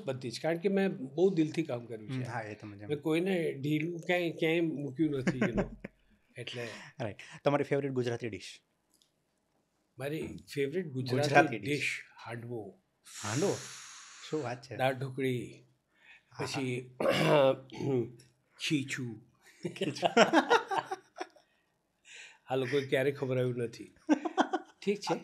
બધી જ કારણ કે મેં બહુ દિલથી કામ કર્યું છે. હા, એ તો મજા. મેં કોઈને ઢીલું ક્યાંય મૂક્યું નથી એટલે. રાઈટ. તમારી ફેવરેટ ગુજરાતી ડિશ? મારી ફેવરેટ ગુજરાતી ડિશ હાંડવો. હાંડવો? શું વાત છે. દાળ ઢોકળી, પછી ખીચું. આ લોકો ક્યારે ખબર આવ્યું નથી. ઠીક છે.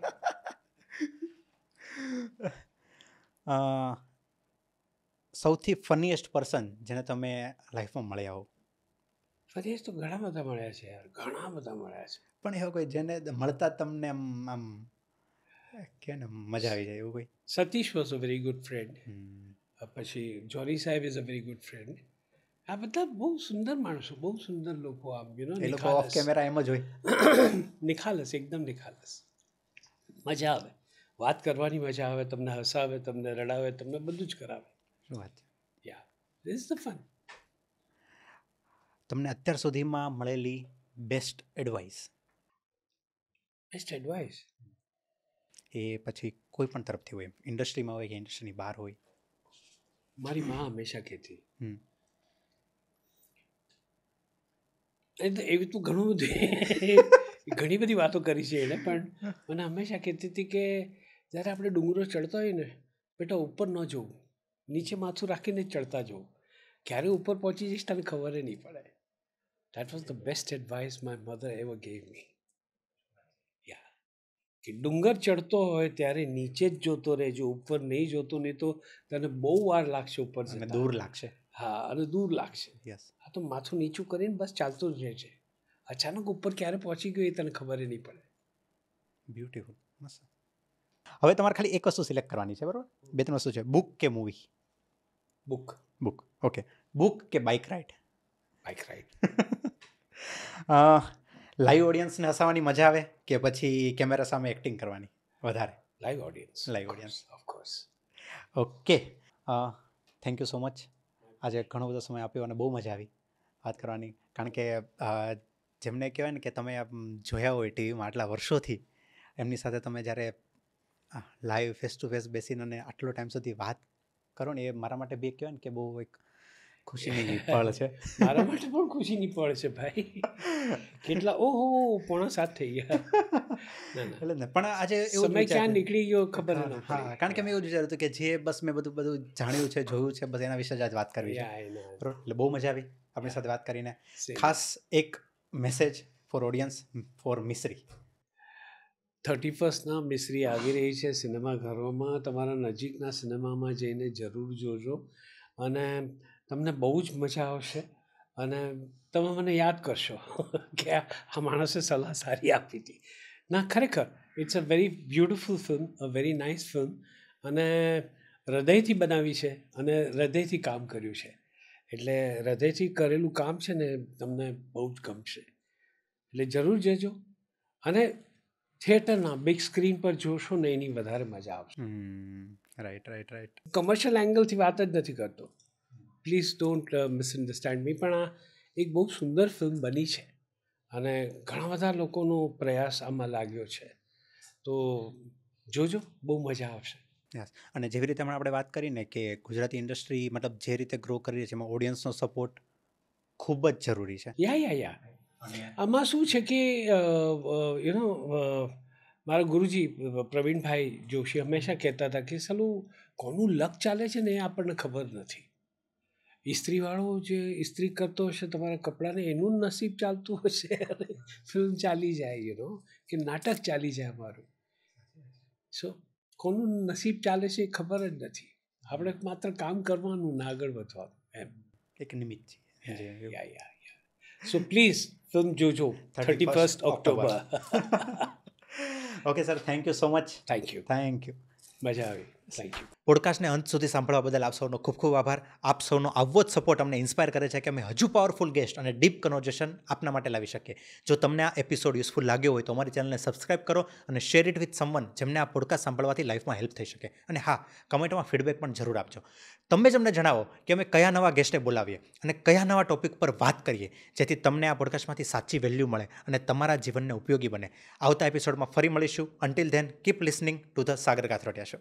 સૌથી ફનીએસ્ટ પર્સન જેને તમે લાઈફમાં મળ્યા હો? ફનીએસ્ટ તો ઘણા બધા મળ્યા છે યાર, ઘણા બધા મળ્યા છે. પણ એવો કોઈ જેને મળતા તમને આમ કે ને મજા આવી જાય એવું કોઈ? Satish was a very good friend. પછી જોની સાહેબ is a very good friend. આ બધા બહુ સુંદર માણસો, બહુ સુંદર લોકો. આમ એ લોકો ઓફ કેમેરા એમ જ હોય. નિખાલસ, એકદમ નિખાલસ. મજા આવે, વાત કરવાની મજા આવે, તમને હસાવે, તમને રડાવે, તમને બધું જ કરાવે. શું વાત છે. યા, ધીસ ઇઝ ધ ફન. તમને અત્યાર સુધીમાં મળેલી બેસ્ટ એડવાઇસ? એ પછી કોઈ પણ તરફથી હોય, ઇન્ડસ્ટ્રીમાં હોય કે ઇન્ડસ્ટ્રીની બહાર હોય. મારી માં હંમેશા કહેતી, એવી તો ઘણી બધી વાતો કરી છે એને, પણ મને હંમેશા કહેતી હતી કે જ્યારે આપણે ડુંગરો ચડતા હોય ને, બેટા ઉપર ન જવું, નીચે માથું રાખીને જ ચડતા જવું. ક્યારે ઉપર પહોંચી જઈશ તને ખબર નહીં પડે. That was the best advice my mother ever gave me. Yeah, કે ડુંગર ચડતો હોય ત્યારે નીચે જ જોતો રહેજો, ઉપર નહીં જોતો, નહીં તો તને બહુ વાર લાગશે ઉપર જતા. દૂર લાગશે. હા, અને દૂર લાગશે. યસ. આ તો માથું નીચું કરીને બસ ચાલતું જ રહે છે. અચાનક ઉપર ક્યારે પહોંચી ગયું એ તને ખબર નહીં પડે. બ્યુટીફુલ, મસ્ત. હવે તમારે ખાલી એક વસ્તુ સિલેક્ટ કરવાની છે, બરાબર? 2-3 વસ્તુ છે. બુક કે મૂવી? બુક. ઓકે. બુક કે bike ride? Bike ride. Live ઓડિયન્સને હસાવવાની મજા આવે કે પછી કેમેરા સામે એક્ટિંગ કરવાની વધારે? Live audience. Of course. Okay. Thank you so much. આજે ઘણો બધો સમય આપ્યો અને બહુ મજા આવી વાત કરવાની. કારણ કે જેમને કહેવાય ને કે તમે જોયા હોય ટીવીમાં આટલા વર્ષોથી, એમની સાથે તમે જ્યારે લાઈવ ફેસ ટુ ફેસ બેસીને અને આટલો ટાઈમ સુધી વાત કરો ને, એ મારા માટે બી કહેવાય ને કે બહુ એક ખુશીની પળ છે. મારા માટે પણ ખુશીની પળ છે ભાઈ. કેટલા 6:45 થઈ ગયા. એટલે ને પણ આજે એવું સમય ક્યાં નીકળી ગયો ખબર ન પડી. હા, કારણ કે મેં એવું વિચાર્યું હતું કે જે બસ મેં બધું જાણ્યું છે, જોયું છે, બસ એના વિશે જ આજ વાત કરવી છે. બરાબર? એટલે બહુ મજા આવી આપણી સાથે વાત કરીને. ખાસ એક message for audience for Misri. 31st Misri આવી રહી છે સિનેમાઘરોમાં. તમારા નજીકના સિનેમામાં જઈને જરૂર જોજો અને તમને બહુ જ મજા આવશે. અને તમે મને યાદ કરશો કે આ માણસે સલાહ સારી આપી હતી. ના, ખરેખર it's a very beautiful film, a very nice film. અને હૃદયથી બનાવી છે અને હૃદયથી કામ કર્યું છે. એટલે હૃદયથી કરેલું કામ છે ને તમને બહુ જ ગમશે. એટલે જરૂર જજો. અને થિયેટરના બિગ સ્ક્રીન પર જોશો ને એની વધારે મજા આવશે. રાઈટ. કમર્શિયલ એંગલથી વાત જ નથી કરતો. પ્લીઝ ડોન્ટ મિસઅન્ડરસ્ટેન્ડ મી. પણ આ એક બહુ સુંદર ફિલ્મ બની છે અને ઘણા બધા લોકોનો પ્રયાસ આમાં લાગ્યો છે. તો જોજો, બહુ મજા આવશે. અને જેવી રીતે હમણાં આપણે વાત કરીને કે ગુજરાતી ઇન્ડસ્ટ્રી મતલબ જે રીતે ગ્રો કરી રહી છે, એમાં ઓડિયન્સનો સપોર્ટ ખૂબ જ જરૂરી છે. યા. આમાં શું છે કે મારા ગુરુજી પ્રવીણભાઈ જોશી હંમેશા કહેતા હતા કે સાલું કોનું લક ચાલે છે ને એ આપણને ખબર નથી. ઇસ્ત્રીવાળો જે ઇસ્ત્રી કરતો હશે તમારા કપડાને, એનું નસીબ ચાલતું હશે અને ફિલ્મ ચાલી જાય, કે નાટક ચાલી જાય અમારું. કોનું નસીબ ચાલે છે એ ખબર જ નથી. આપણે માત્ર કામ કરવાનું ને આગળ વધવાનું, એમ એક નિમિત્ત છે. યા. સો પ્લીઝ ફિલ્મ જોજો 31st October. Okay sir, thank you so much. Thank you. મજા આવી. Thank you. પોડકાસ્ટને અંત સુધી સાંભળવા બદલ આપ સૌનો ખૂબ ખૂબ આભાર. આપ સૌનો આવો જ સપોર્ટ અમને ઇન્સ્પાયર કરે છે કે અમે હજુ પાવરફુલ ગેસ્ટ અને ડીપ કન્વર્ઝેશન આપના માટે લાવી શકીએ. જો તમને આ એપિસોડ યુઝફુલ લાગ્યો હોય તો અમારી ચેનલને સબસ્ક્રાઇબ કરો અને શેર ઇટ વિથ સમવન જેમને આ પોડકાસ્ટ સાંભળવાથી લાઈફમાં હેલ્પ થઈ શકે. અને હા, કમેન્ટમાં ફીડબેક પણ જરૂર આપજો. તમે જ અમને જણાવો કે અમે કયા નવા ગેસ્ટને બોલાવીએ અને કયા નવા ટોપિક પર વાત કરીએ, જેથી તમને આ પોડકાસ્ટમાંથી સાચી વેલ્યુ મળે અને તમારા જીવનને ઉપયોગી બને. આવતા એપિસોડમાં ફરી મળીશું. Until then keep listening to the Sagar Kathrotia show.